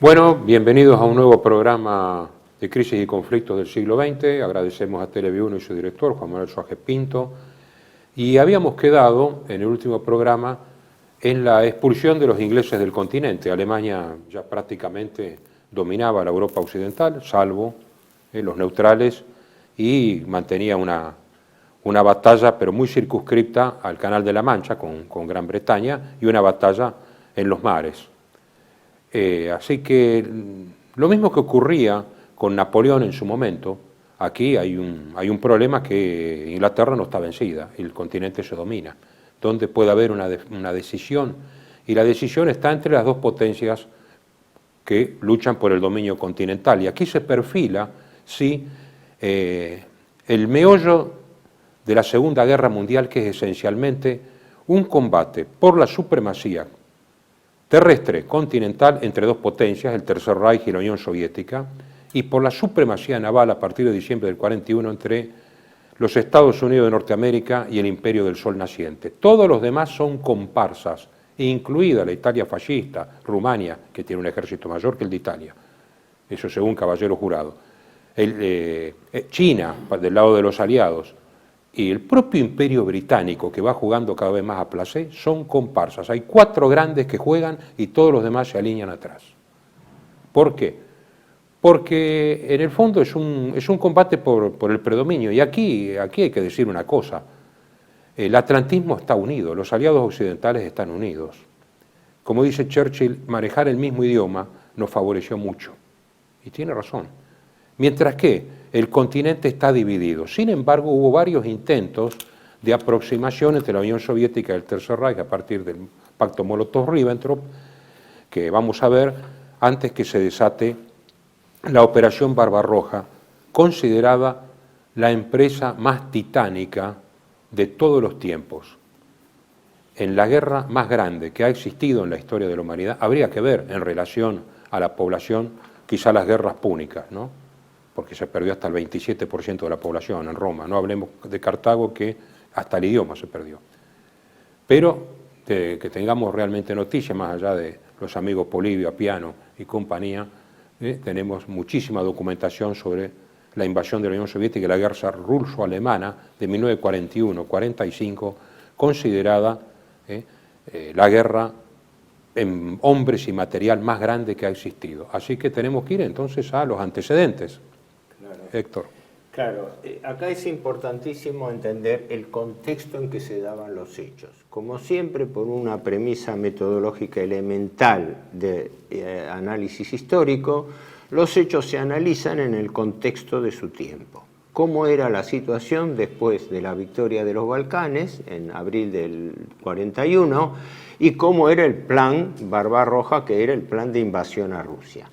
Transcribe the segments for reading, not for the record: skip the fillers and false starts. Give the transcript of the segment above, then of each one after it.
Bueno, bienvenidos a un nuevo programa de crisis y conflictos del siglo XX. Agradecemos a Telev1 y su director, Juan Manuel Suárez Pinto. Y habíamos quedado en el último programa en la expulsión de los ingleses del continente. Alemania ya prácticamente dominaba la Europa occidental, salvo los neutrales, y mantenía una batalla, pero muy circunscripta al Canal de la Mancha con Gran Bretaña y una batalla en los mares. Así que lo mismo que ocurría con Napoleón en su momento, aquí hay un problema que Inglaterra no está vencida, el continente se domina, donde puede haber una decisión, y la decisión está entre las dos potencias que luchan por el dominio continental. Y aquí se perfila, sí, el meollo de la Segunda Guerra Mundial, que es esencialmente un combate por la supremacía terrestre continental entre dos potencias, el Tercer Reich y la Unión Soviética, y por la supremacía naval a partir de diciembre del 41 entre los Estados Unidos de Norteamérica y el Imperio del Sol Naciente. Todos los demás son comparsas, incluida la Italia fascista, Rumania, que tiene un ejército mayor que el de Italia, eso según Caballero Jurado, China, del lado de los aliados, y el propio Imperio Británico, que va jugando cada vez más a placer, son comparsas. Hay cuatro grandes que juegan y todos los demás se alinean atrás. ¿Por qué? Porque en el fondo es un combate por el predominio. Y aquí hay que decir una cosa. El atlantismo está unido, los aliados occidentales están unidos. Como dice Churchill, manejar el mismo idioma nos favoreció mucho. Y tiene razón. Mientras que el continente está dividido. Sin embargo, hubo varios intentos de aproximación entre la Unión Soviética y el Tercer Reich a partir del pacto Molotov-Ribbentrop, que vamos a ver antes que se desate la Operación Barbarroja, considerada la empresa más titánica de todos los tiempos. En la guerra más grande que ha existido en la historia de la humanidad, habría que ver en relación a la población quizá las guerras púnicas, ¿no? Porque se perdió hasta el 27% de la población en Roma, no hablemos de Cartago, que hasta el idioma se perdió. Pero que tengamos realmente noticias, más allá de los amigos Polibio, Appiano y compañía, tenemos muchísima documentación sobre la invasión de la Unión Soviética y la guerra ruso-alemana de 1941-45, considerada la guerra en hombres y material más grande que ha existido. Así que tenemos que ir entonces a los antecedentes. Héctor. Claro, acá es importantísimo entender el contexto en que se daban los hechos. Como siempre, por una premisa metodológica elemental de análisis histórico, los hechos se analizan en el contexto de su tiempo. ¿Cómo era la situación después de la victoria de los Balcanes en abril del 41? Y cómo era el plan Barbarroja, que era el plan de invasión a Rusia.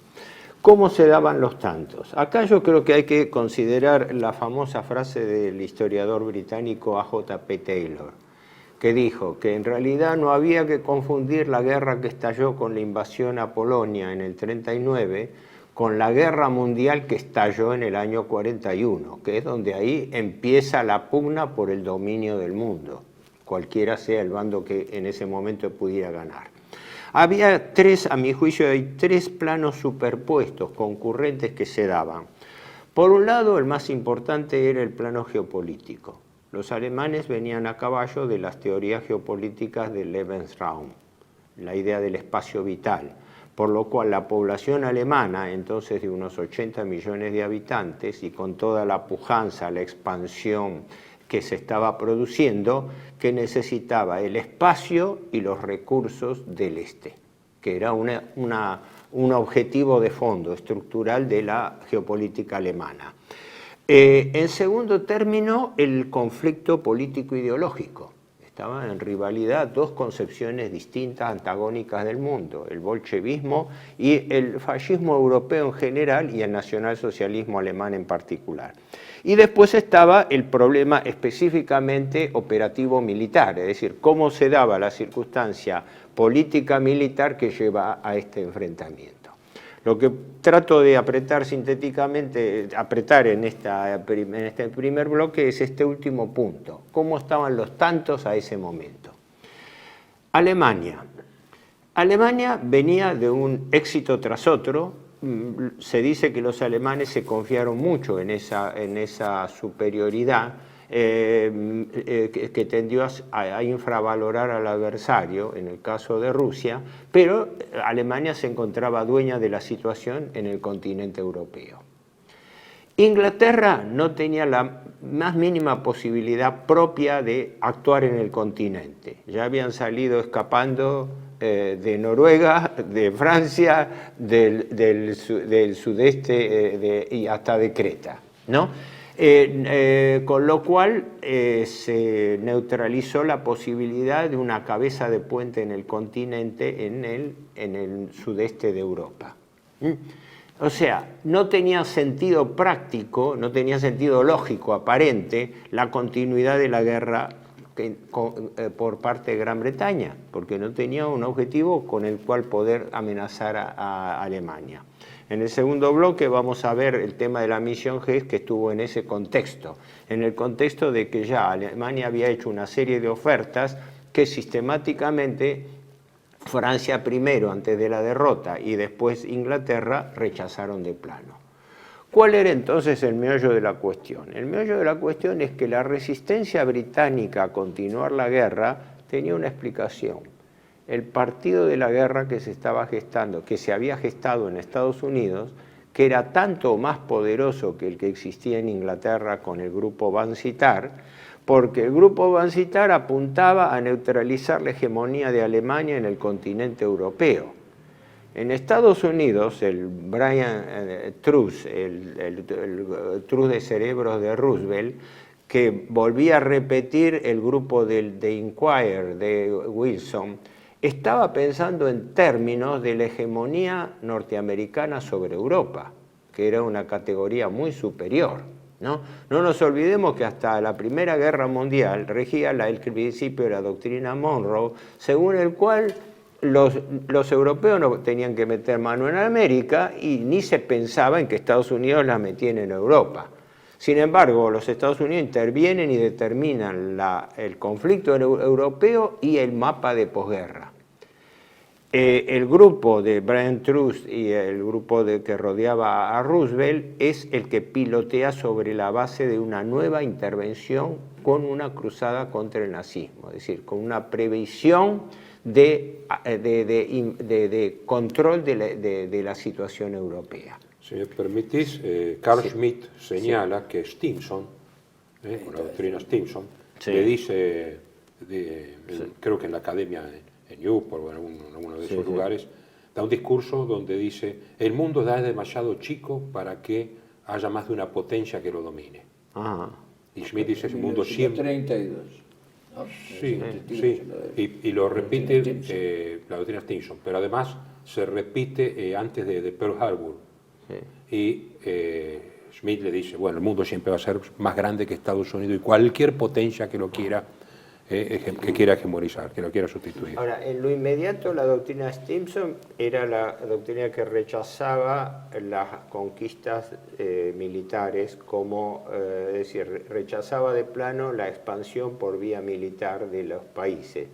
¿Cómo se daban los tantos? Acá yo creo que hay que considerar la famosa frase del historiador británico A.J.P. Taylor, que dijo que en realidad no había que confundir la guerra que estalló con la invasión a Polonia en el 39 con la guerra mundial que estalló en el año 41, que es donde ahí empieza la pugna por el dominio del mundo, cualquiera sea el bando que en ese momento pudiera ganar. Había a mi juicio, hay tres planos superpuestos, concurrentes que se daban. Por un lado, el más importante era el plano geopolítico. Los alemanes venían a caballo de las teorías geopolíticas del Lebensraum, la idea del espacio vital, por lo cual la población alemana, entonces de unos 80 millones de habitantes, y con toda la pujanza, la expansión que se estaba produciendo, que necesitaba el espacio y los recursos del este, que era un objetivo de fondo estructural de la geopolítica alemana. En segundo término, el conflicto político-ideológico. Estaban en rivalidad dos concepciones distintas, antagónicas del mundo, el bolchevismo y el fascismo europeo en general y el nacionalsocialismo alemán en particular. Y después estaba el problema específicamente operativo-militar, es decir, cómo se daba la circunstancia política-militar que lleva a este enfrentamiento. Lo que trato de apretar sintéticamente, en este primer bloque es este último punto. ¿Cómo estaban los tantos a ese momento? Alemania Alemania venía de un éxito tras otro. Se dice que los alemanes se confiaron mucho en esa superioridad que tendió a infravalorar al adversario, en el caso de Rusia, pero Alemania se encontraba dueña de la situación en el continente europeo. Inglaterra no tenía la más mínima posibilidad propia de actuar en el continente. Ya habían salido escapando de Noruega, de Francia, del sudeste y hasta de Creta, ¿no? Con lo cual se neutralizó la posibilidad de una cabeza de puente en el continente en el sudeste de Europa. O sea, no tenía sentido práctico, no tenía sentido lógico aparente la continuidad de la guerra por parte de Gran Bretaña, porque no tenía un objetivo con el cual poder amenazar a Alemania. En el segundo bloque vamos a ver el tema de la misión Hess, que estuvo en ese contexto, en el contexto de que ya Alemania había hecho una serie de ofertas que sistemáticamente Francia primero, antes de la derrota, y después Inglaterra rechazaron de plano. ¿Cuál era entonces el meollo de la cuestión? El meollo de la cuestión es que la resistencia británica a continuar la guerra tenía una explicación. El partido de la guerra que se estaba gestando, que se había gestado en Estados Unidos, que era tanto más poderoso que el que existía en Inglaterra con el grupo Vansittart, porque el grupo Vansittart apuntaba a neutralizar la hegemonía de Alemania en el continente europeo. En Estados Unidos, el Brian Truss, el Truss de cerebros de Roosevelt, que volvía a repetir el grupo de Inquirer de Wilson, estaba pensando en términos de la hegemonía norteamericana sobre Europa, que era una categoría muy superior, ¿no? No nos olvidemos que hasta la Primera Guerra Mundial regía el principio de la doctrina Monroe, según el cual los europeos no tenían que meter mano en América y ni se pensaba en que Estados Unidos la metiera en Europa. Sin embargo, los Estados Unidos intervienen y determinan el conflicto europeo y el mapa de posguerra. El grupo de Brian Truss y el grupo que rodeaba a Roosevelt es el que pilotea sobre la base de una nueva intervención con una cruzada contra el nazismo, es decir, con una previsión de control de la situación europea. Si me permitís, Carl Schmitt señala que Stimson, con la doctrina Stimson, le dice, creo que en la academia en Newport o en alguno de esos lugares, da un discurso donde dice: el mundo es demasiado chico para que haya más de una potencia que lo domine. Y Schmitt dice: el mundo siempre... 32. ¿no? Sí, y lo repite la doctrina Stimson, pero además se repite antes de Pearl Harbor. Y Schmitt le dice: bueno, el mundo siempre va a ser más grande que Estados Unidos y cualquier potencia que lo quiera que quiera hegemonizar, que lo quiera sustituir. Ahora, en lo inmediato, la doctrina Stimson era la doctrina que rechazaba las conquistas militares, es decir, rechazaba de plano la expansión por vía militar de los países.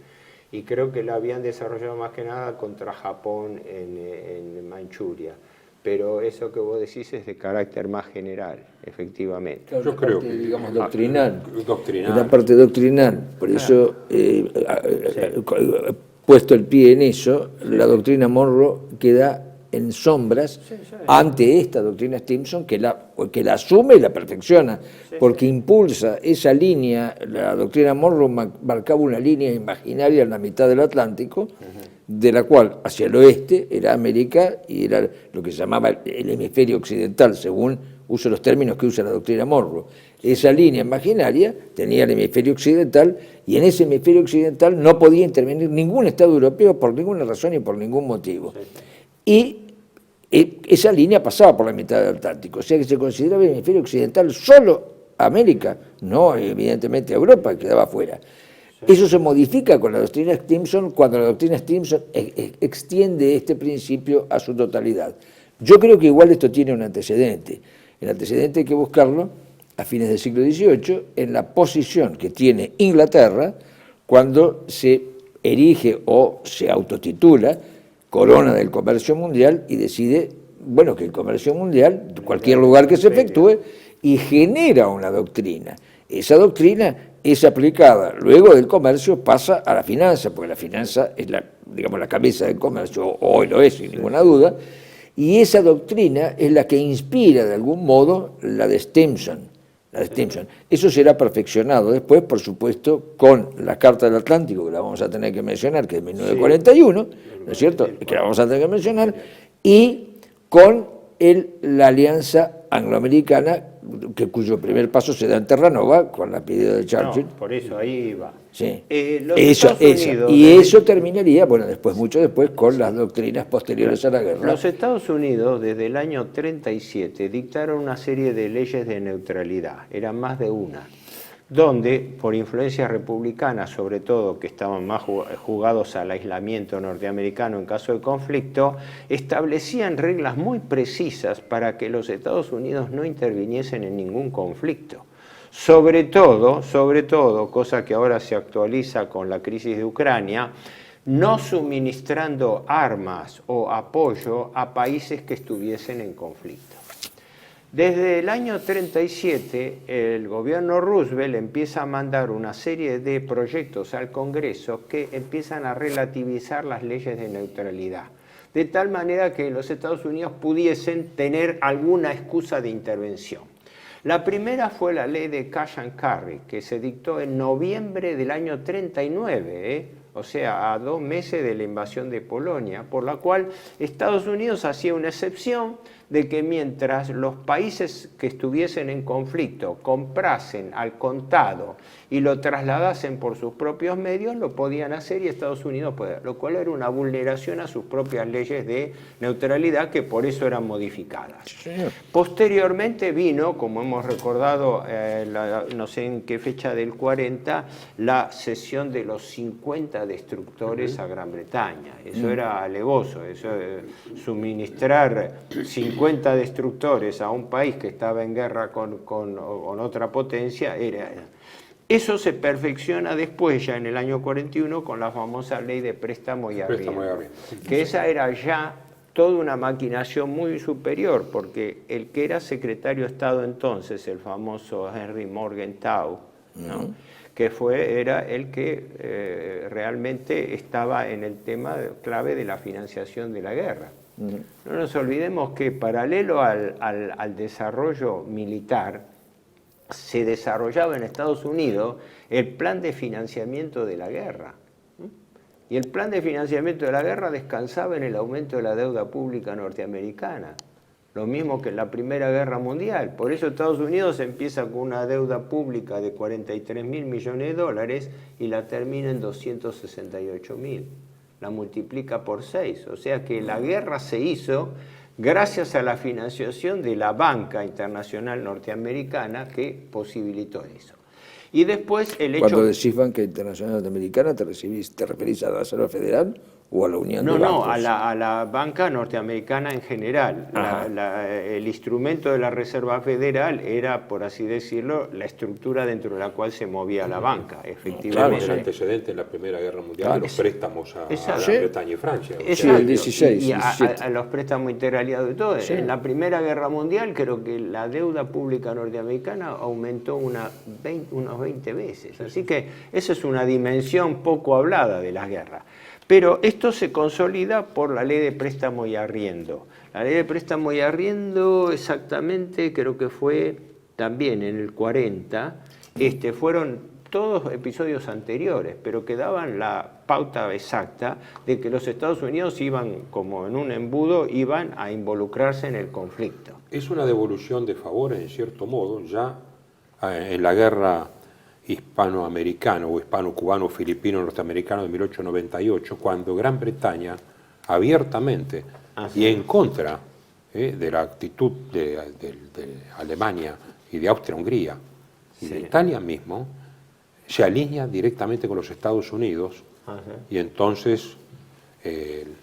Y creo que la habían desarrollado más que nada contra Japón en Manchuria. Pero eso que vos decís es de carácter más general, efectivamente. Claro, yo creo parte, que digamos, doctrinal. Doctrinal. La parte doctrinal. Por eso, puesto el pie en eso, la doctrina Monroe queda en sombras ante esta doctrina Stimson, que la asume y la perfecciona, porque impulsa esa línea. La doctrina Monroe marcaba una línea imaginaria en la mitad del Atlántico, de la cual hacia el oeste era América y era lo que se llamaba el hemisferio occidental, según uso los términos que usa la doctrina Monroe. Esa línea imaginaria tenía el hemisferio occidental, y en ese hemisferio occidental no podía intervenir ningún Estado europeo por ninguna razón y por ningún motivo. Y esa línea pasaba por la mitad del Atlántico, o sea que se consideraba el hemisferio occidental solo América, no evidentemente Europa, que quedaba fuera. Eso se modifica con la doctrina Stimson cuando la doctrina Stimson extiende este principio a su totalidad. Yo creo que igual esto tiene un antecedente. El antecedente hay que buscarlo a fines del siglo XVIII en la posición que tiene Inglaterra cuando se erige o se autotitula corona del comercio mundial y decide, bueno, que el comercio mundial, cualquier lugar que se efectúe, y genera una doctrina. Esa doctrina es aplicada, luego del comercio pasa a la finanza, porque la finanza es digamos, la cabeza del comercio, hoy lo es, sin ninguna duda, y esa doctrina es la que inspira de algún modo la de Stimson. Eso será perfeccionado después, por supuesto, con la Carta del Atlántico, que la vamos a tener que mencionar, que es de 1941, ¿no es cierto?, que la vamos a tener que mencionar, y con la Alianza Angloamericana, cuyo primer paso se da en Terranova, con la pedida de Churchill. No, por eso ahí va. Sí. Eso terminaría, bueno, mucho después, con las doctrinas posteriores a la guerra. Los Estados Unidos, desde el año 37, dictaron una serie de leyes de neutralidad, eran más de una, donde, por influencia republicana, sobre todo, que estaban más jugados al aislamiento norteamericano en caso de conflicto, establecían reglas muy precisas para que los Estados Unidos no interviniesen en ningún conflicto. Sobre todo, cosa que ahora se actualiza con la crisis de Ucrania, no suministrando armas o apoyo a países que estuviesen en conflicto. Desde el año 37, el gobierno Roosevelt empieza a mandar una serie de proyectos al Congreso que empiezan a relativizar las leyes de neutralidad, de tal manera que los Estados Unidos pudiesen tener alguna excusa de intervención. La primera fue la ley de Cash and Carry, que se dictó en noviembre del año 39, o sea, a 2 meses de la invasión de Polonia, por la cual Estados Unidos hacía una excepción de que mientras los países que estuviesen en conflicto comprasen al contado y lo trasladasen por sus propios medios, lo podían hacer y Estados Unidos podía, lo cual era una vulneración a sus propias leyes de neutralidad, que por eso eran modificadas. Sí. Posteriormente vino, como hemos recordado, no sé en qué fecha del 40, la cesión de los 50 destructores a Gran Bretaña. Eso era alevoso, eso suministrar 50 destructores a un país que estaba en guerra con otra potencia era... Eso se perfecciona después, ya en el año 41, con la famosa ley de préstamo y arriendo, que esa era ya toda una maquinación muy superior, porque el que era secretario de Estado entonces, el famoso Henry Morgenthau, ¿no?, que era el que realmente estaba en el tema clave de la financiación de la guerra. No nos olvidemos que paralelo al desarrollo militar, se desarrollaba en Estados Unidos el plan de financiamiento de la guerra. Y el plan de financiamiento de la guerra descansaba en el aumento de la deuda pública norteamericana. Lo mismo que en la Primera Guerra Mundial. Por eso Estados Unidos empieza con una deuda pública de 43.000 millones de dólares y la termina en 268.000. La multiplica por 6. O sea que la guerra se hizo gracias a la financiación de la banca internacional norteamericana que posibilitó eso. Y después el hecho... Cuando decís banca internacional norteamericana, ¿te referís a la Reserva Federal o a la Unión de Bancos? No, a la banca norteamericana en general. El instrumento de la Reserva Federal era, por así decirlo, la estructura dentro de la cual se movía la banca, efectivamente. El antecedente en la Primera Guerra Mundial de los préstamos a Gran Bretaña y Francia. Sí, el 16. Y a los préstamos interaliados y todo. Sí. En la Primera Guerra Mundial creo que la deuda pública norteamericana aumentó unos 20 veces. Así que esa es una dimensión poco hablada de las guerras. Pero esto se consolida por la ley de préstamo y arriendo. La ley de préstamo y arriendo exactamente creo que fue también en el 40, fueron todos episodios anteriores, pero que daban la pauta exacta de que los Estados Unidos iban, como en un embudo, iban a involucrarse en el conflicto. Es una devolución de favores, en cierto modo, ya en la guerra hispanoamericano o hispano-cubano-filipino-norteamericano de 1898, cuando Gran Bretaña abiertamente y en contra de la actitud de Alemania y de Austria-Hungría y de Italia mismo, se alinea directamente con los Estados Unidos. Y entonces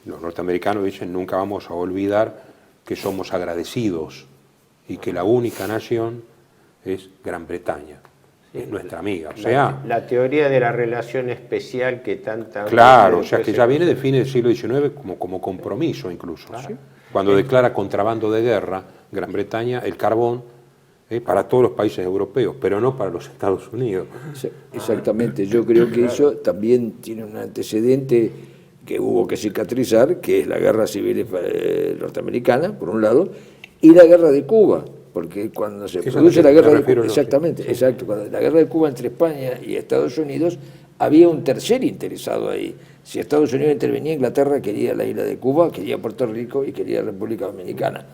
los norteamericanos dicen: nunca vamos a olvidar que somos agradecidos y que la única nación es Gran Bretaña. es nuestra amiga. O sea, la teoría de la relación especial que tanta... claro, o sea, que ya viene de fines del siglo XIX como compromiso incluso. Claro. ¿Sí? Cuando declara contrabando de guerra Gran Bretaña el carbón para todos los países europeos, pero no para los Estados Unidos. Sí, exactamente, yo creo que eso también tiene un antecedente que hubo que cicatrizar, que es la guerra civil norteamericana, por un lado, y la guerra de Cuba, porque cuando se produce la guerra de Cuba, exactamente, sí. Exacto, cuando la guerra de Cuba entre España y Estados Unidos, había un tercer interesado ahí. Si Estados Unidos intervenía, Inglaterra quería la isla de Cuba, quería Puerto Rico y quería la República Dominicana.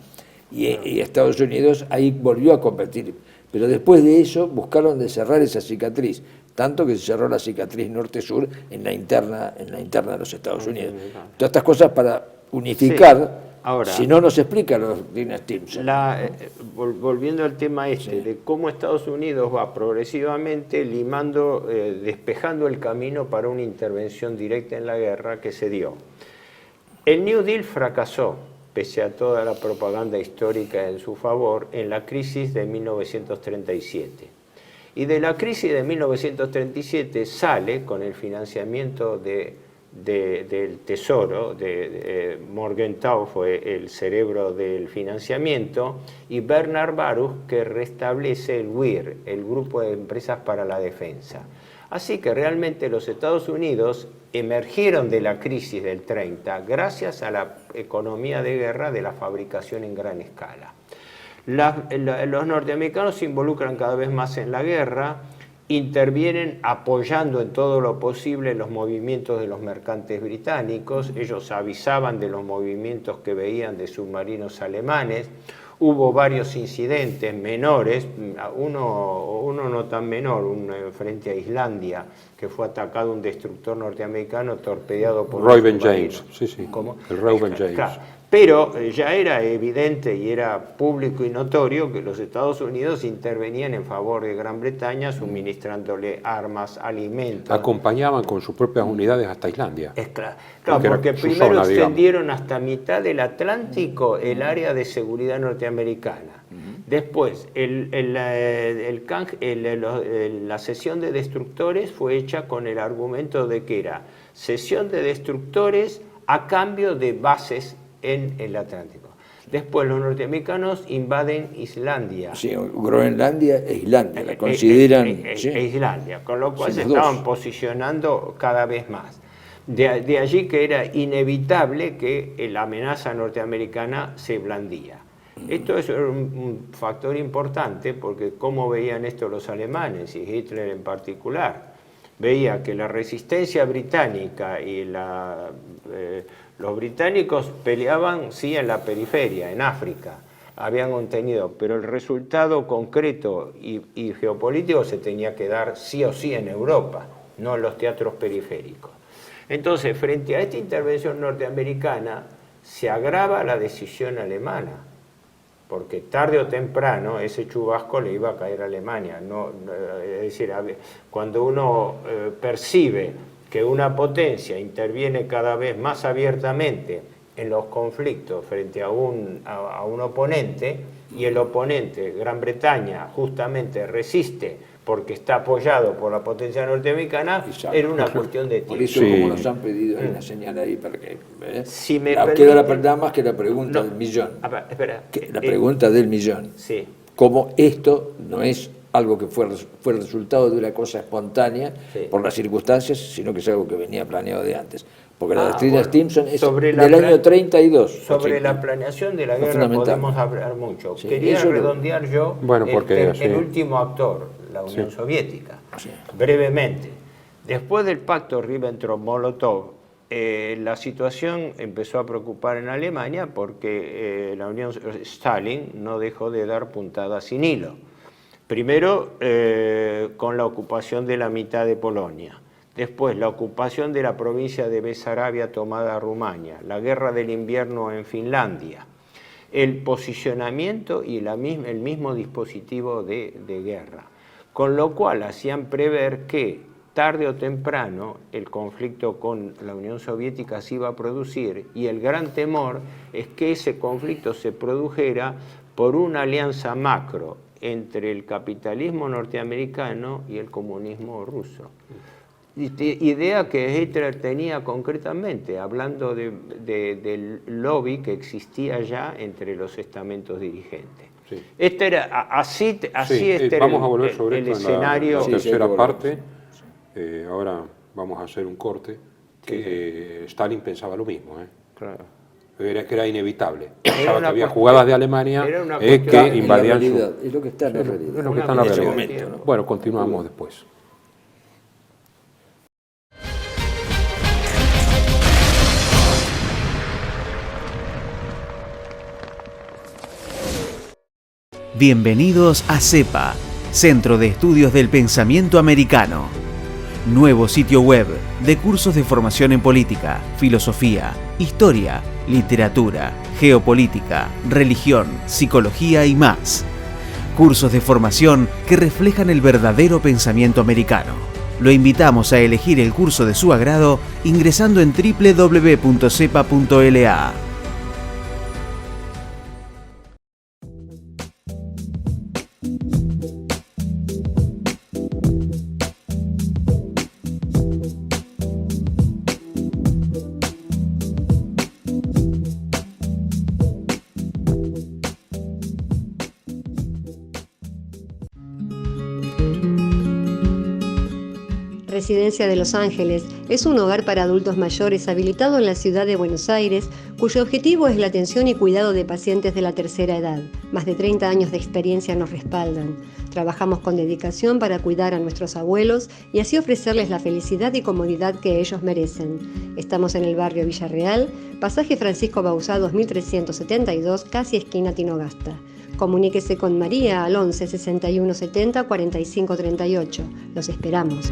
Y Estados Unidos ahí volvió a competir. Pero después de eso buscaron de cerrar esa cicatriz, tanto que se cerró la cicatriz norte-sur en la interna de los Estados Unidos. Todas estas cosas para unificar, sí. Ahora, si no nos explica la doctrina Stimson. Volviendo al tema de cómo Estados Unidos va progresivamente limando, despejando el camino para una intervención directa en la guerra que se dio. El New Deal fracasó, pese a toda la propaganda histórica en su favor, en la crisis de 1937. Y de la crisis de 1937 sale, con el financiamiento del Tesoro, Morgenthau fue el cerebro del financiamiento, y Bernard Baruch, que restablece el WIR, el Grupo de Empresas para la Defensa. Así que realmente los Estados Unidos emergieron de la crisis del 30 gracias a la economía de guerra de la fabricación en gran escala. Los norteamericanos se involucran cada vez más en la guerra, intervienen apoyando en todo lo posible los movimientos de los mercantes británicos, ellos avisaban de los movimientos que veían de submarinos alemanes. Hubo varios incidentes menores, uno no tan menor, frente a Islandia, que fue atacado un destructor norteamericano torpedeado por Reuben James, sí. ¿Cómo? El Reuben James. Claro. Pero ya era evidente y era público y notorio que los Estados Unidos intervenían en favor de Gran Bretaña, suministrándole armas, alimentos. Acompañaban con sus propias unidades hasta Islandia. Claro, porque primero extendieron hasta mitad del Atlántico el área de seguridad norteamericana. Después, la cesión de destructores fue hecha con el argumento de que era cesión de destructores a cambio de bases en el Atlántico. Después los norteamericanos invaden Islandia. Sí, Groenlandia e Islandia, la consideran... Islandia, con lo cual se estaban posicionando cada vez más. De allí que era inevitable que la amenaza norteamericana se blandía. Esto es un factor importante porque cómo veían esto los alemanes y Hitler en particular. Veía que la resistencia británica y los británicos peleaban, sí, en la periferia, en África, habían contenido, pero el resultado concreto y geopolítico se tenía que dar sí o sí en Europa, no en los teatros periféricos. Entonces, frente a esta intervención norteamericana, se agrava la decisión alemana, porque tarde o temprano ese chubasco le iba a caer a Alemania. Es decir, cuando uno percibe que una potencia interviene cada vez más abiertamente en los conflictos frente a un oponente, y el oponente, Gran Bretaña, justamente resiste porque está apoyado por la potencia norteamericana, era una cuestión de tiempo. Por eso, como nos han pedido, hay una señal ahí para que... Si me queda nada más que la pregunta del millón. Espera. La pregunta del millón. Sí. Cómo esto no es algo que fue resultado de una cosa espontánea por las circunstancias, sino que es algo que venía planeado de antes. Porque la doctrina Stimson es del año 32. Sobre la planeación de la guerra podemos hablar mucho. Sí, quería redondear yo el último actor, la Unión Soviética, brevemente. Después del pacto Ribbentrop-Molotov, la situación empezó a preocupar en Alemania porque Stalin no dejó de dar puntadas sin hilo. Primero, con la ocupación de la mitad de Polonia. Después, la ocupación de la provincia de Besarabia tomada a Rumania. La guerra del invierno en Finlandia. El posicionamiento y el mismo dispositivo de guerra. Con lo cual, hacían prever que tarde o temprano el conflicto con la Unión Soviética se iba a producir, y el gran temor es que ese conflicto se produjera por una alianza macro entre el capitalismo norteamericano y el comunismo ruso. Idea que Hitler tenía concretamente, hablando del lobby que existía ya entre los estamentos dirigentes. Sí. Este era, así vamos a volver sobre el esto escenario. en la tercera sí, parte. Ahora vamos a hacer un corte. Que Stalin pensaba lo mismo. Claro. Era inevitable. Pensaba que había cuestión- jugadas de Alemania era una que cuestión- invadían su... realidad, es lo que está en la realidad. Es lo que está en la En ese realidad. momento, ¿no? Bueno, continuamos después. Bienvenidos a CEPA, Centro de Estudios del Pensamiento Americano. Nuevo sitio web de cursos de formación en política, filosofía, historia, literatura, geopolítica, religión, psicología y más. Cursos de formación que reflejan el verdadero pensamiento americano. Lo invitamos a elegir el curso de su agrado ingresando en www.cepa.la. Residencia de Los Ángeles es un hogar para adultos mayores habilitado en la ciudad de Buenos Aires, cuyo objetivo es la atención y cuidado de pacientes de la tercera edad. Más de 30 años de experiencia nos respaldan. Trabajamos con dedicación para cuidar a nuestros abuelos y así ofrecerles la felicidad y comodidad que ellos merecen. Estamos en el barrio Villarreal, pasaje Francisco Bauzá 2372, casi esquina Tinogasta. Comuníquese con María al 11 61 70 45 38. Los esperamos.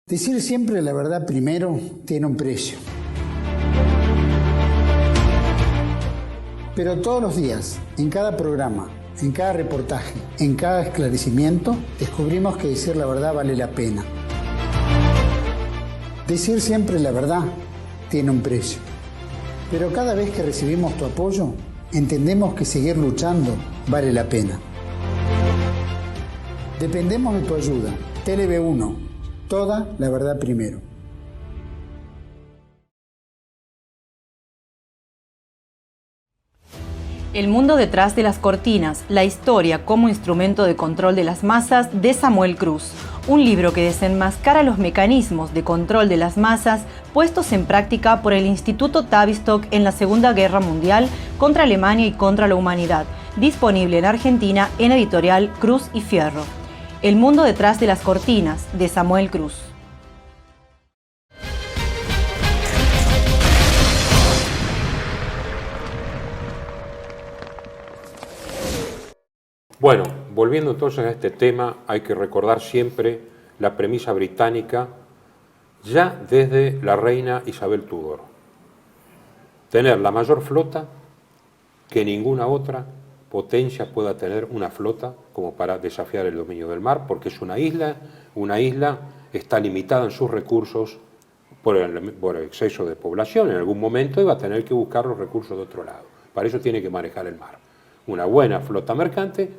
Decir siempre la verdad primero tiene un precio. Pero todos los días, en cada programa, en cada reportaje, en cada esclarecimiento, descubrimos que decir la verdad vale la pena. Decir siempre la verdad tiene un precio. Pero cada vez que recibimos tu apoyo, entendemos que seguir luchando vale la pena. Dependemos de tu ayuda. TLB1. Toda la verdad primero. El mundo detrás de las cortinas, la historia como instrumento de control de las masas de Samuel Cruz. Un libro que desenmascara los mecanismos de control de las masas puestos en práctica por el Instituto Tavistock en la Segunda Guerra Mundial contra Alemania y contra la humanidad. Disponible en Argentina en editorial Cruz y Fierro. El mundo detrás de las cortinas de Samuel Cruz. Bueno, volviendo entonces a este tema, hay que recordar siempre la premisa británica ya desde la reina Isabel Tudor. Tener la mayor flota que ninguna otra potencia pueda tener una flota como para desafiar el dominio del mar, porque es una isla está limitada en sus recursos por el exceso de población, en algún momento iba a tener que buscar los recursos de otro lado. Para eso tiene que manejar el mar. Una buena flota mercante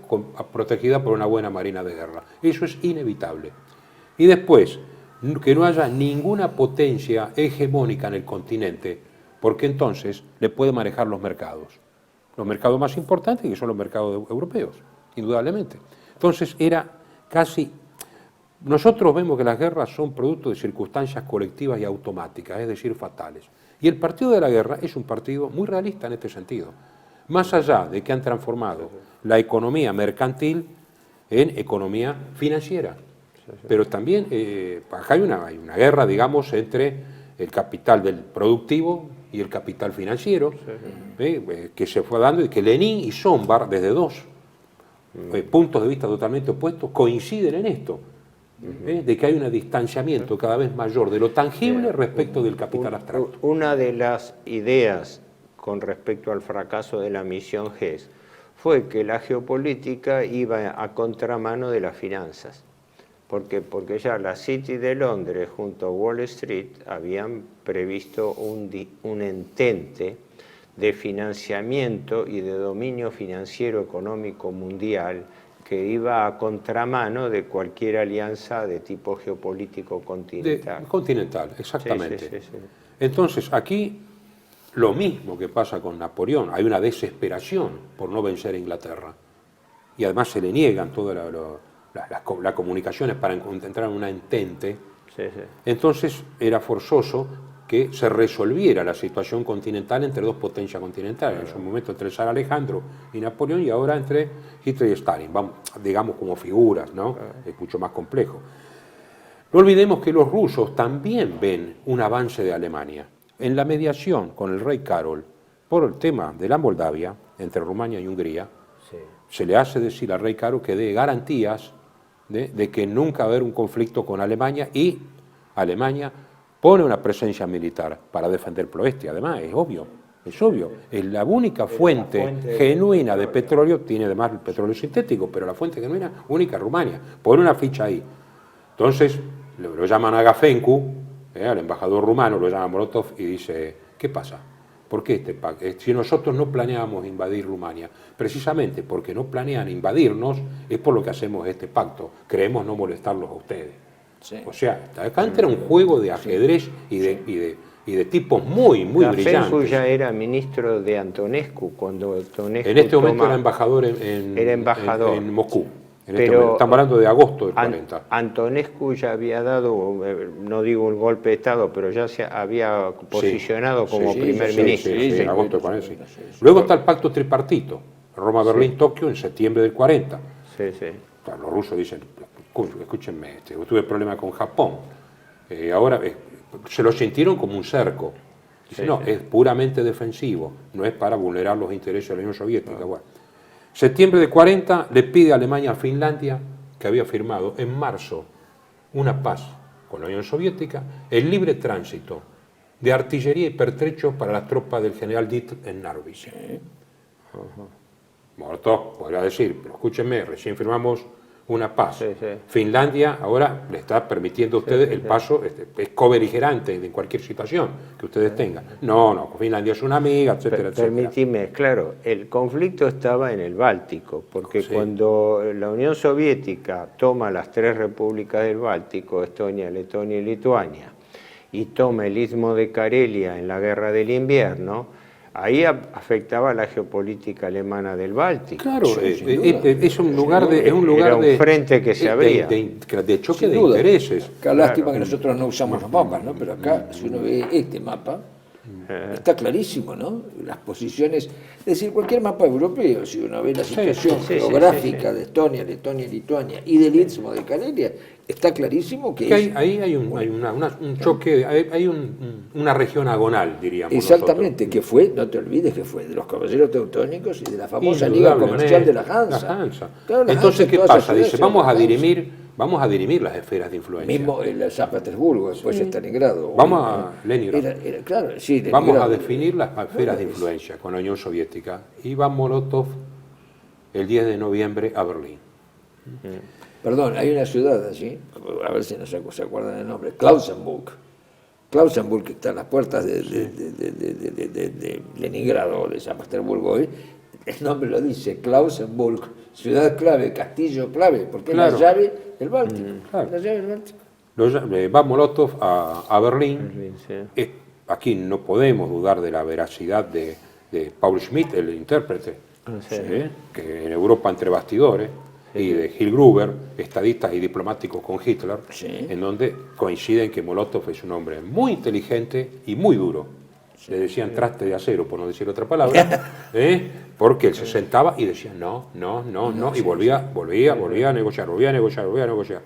protegida por una buena marina de guerra. Eso es inevitable. Y después, que no haya ninguna potencia hegemónica en el continente, porque entonces le puede manejar los mercados más importantes, que son los mercados europeos, indudablemente. Entonces era casi... Nosotros vemos que las guerras son producto de circunstancias colectivas y automáticas, es decir, fatales. Y el partido de la guerra es un partido muy realista en este sentido. Más allá de que han transformado la economía mercantil en economía financiera. Pero también acá hay una guerra, digamos, entre el capital del productivo y el capital financiero, que se fue dando y que Lenin y Sombart, desde dos puntos de vista totalmente opuestos, coinciden en esto, de que hay un distanciamiento cada vez mayor de lo tangible respecto del capital abstracto. Una de las ideas con respecto al fracaso de la misión GES fue que la geopolítica iba a contramano de las finanzas. Porque ya la City de Londres junto a Wall Street habían previsto un entente de financiamiento y de dominio financiero económico mundial que iba a contramano de cualquier alianza de tipo geopolítico continental. Continental, exactamente. Sí, sí, sí, sí. Entonces, aquí lo mismo que pasa con Napoleón, hay una desesperación por no vencer a Inglaterra. Y además se le niegan todas las comunicaciones para encontrar una entente. Sí, sí. Entonces era forzoso que se resolviera la situación continental entre dos potencias continentales, en su momento entre el zar Alejandro y Napoleón, y ahora entre Hitler y Stalin, vamos, digamos como figuras, ¿no? Es mucho más complejo. No olvidemos que los rusos también ven un avance de Alemania. En la mediación con el rey Carol por el tema de la Moldavia, entre Rumania y Hungría, Sí. se le hace decir al rey Carol que dé garantías de que nunca va a haber un conflicto con Alemania, y Alemania pone una presencia militar para defender Ploesti. Además, es obvio, es la única fuente genuina de petróleo, tiene además el petróleo sintético, pero la fuente genuina única, Rumania, pone una ficha ahí. Entonces, lo llaman a Gafencu, al embajador rumano, lo llama Molotov y dice, ¿qué pasa? ¿Por qué este pacto? Si nosotros no planeamos invadir Rumania, precisamente porque no planean invadirnos, es por lo que hacemos este pacto. Creemos no molestarlos a ustedes. Sí. O sea, acá entra un juego de ajedrez y de tipos muy brillantes. Gafencu ya era ministro de Antonescu cuando Antonescu en este momento era embajador en Moscú. Pero estamos hablando de agosto del 40. Antonescu ya había dado, no digo un golpe de Estado, pero ya se había posicionado como primer ministro. Sí, en agosto del 40, sí. Luego está el pacto tripartito, Roma, Berlín, Tokio, en septiembre del 40. Sí, sí. Claro, los rusos dicen, escúchenme, tuve problemas con Japón. Ahora se lo sintieron como un cerco. Dicen, no, es puramente defensivo, no es para vulnerar los intereses de la Unión Soviética. Bueno. Septiembre de 40 le pide a Alemania a Finlandia, que había firmado en marzo una paz con la Unión Soviética, el libre tránsito de artillería y pertrechos para las tropas del general Dietl en Narvik. Sí. Molotov podría decir, pero escúchenme, recién firmamos una paz. Sí, sí. Finlandia ahora le está permitiendo a ustedes el paso, es cobeligerante en cualquier situación que ustedes tengan. No, Finlandia es una amiga, etcétera, etcétera. Permitime, claro, el conflicto estaba en el Báltico, porque cuando la Unión Soviética toma las 3 repúblicas del Báltico, Estonia, Letonia y Lituania, y toma el istmo de Karelia en la Guerra del Invierno, ahí afectaba la geopolítica alemana del Báltico. Claro, es un lugar de... Era un frente que se abría. De choque de intereses. Qué lástima que nosotros no usamos los mapas, ¿no? Pero acá, si uno ve este mapa, está clarísimo, ¿no? Las posiciones... Es decir, cualquier mapa europeo, si uno ve la situación geográfica de Estonia, Letonia, Lituania y del Istmo de Karelia, está clarísimo que ahí hay un choque, hay una región agonal, diríamos. Exactamente, nosotros. Que fue, no te olvides que fue de los caballeros teutónicos y de la famosa liga comercial de la Hansa. Claro, entonces, ¿qué pasa? Dice, vamos a dirimir las esferas de influencia. Mismo en San Petersburgo, después Stalingrado. Vamos a Leningrad. Vamos a definir las esferas de influencia con la Unión Soviética. Y va Molotov el 10 de noviembre a Berlín. Perdón, hay una ciudad allí, a ver si no se acuerdan el nombre, Klausenburg, que está en las puertas de Leningrado o de San Petersburgo hoy. El nombre lo dice, Klausenburg, ciudad clave, castillo clave, porque es la llave del Báltico. La llave del Báltico. Va Molotov a Berlín. Aquí no podemos dudar de la veracidad de Paul Schmidt, el intérprete, que en Europa entre bastidores, y de Gil Gruber, estadistas y diplomáticos con Hitler, en donde coinciden que Molotov es un hombre muy inteligente y muy duro. Le decían traste de acero, por no decir otra palabra, porque él se sentaba y decía no, y volvía a negociar.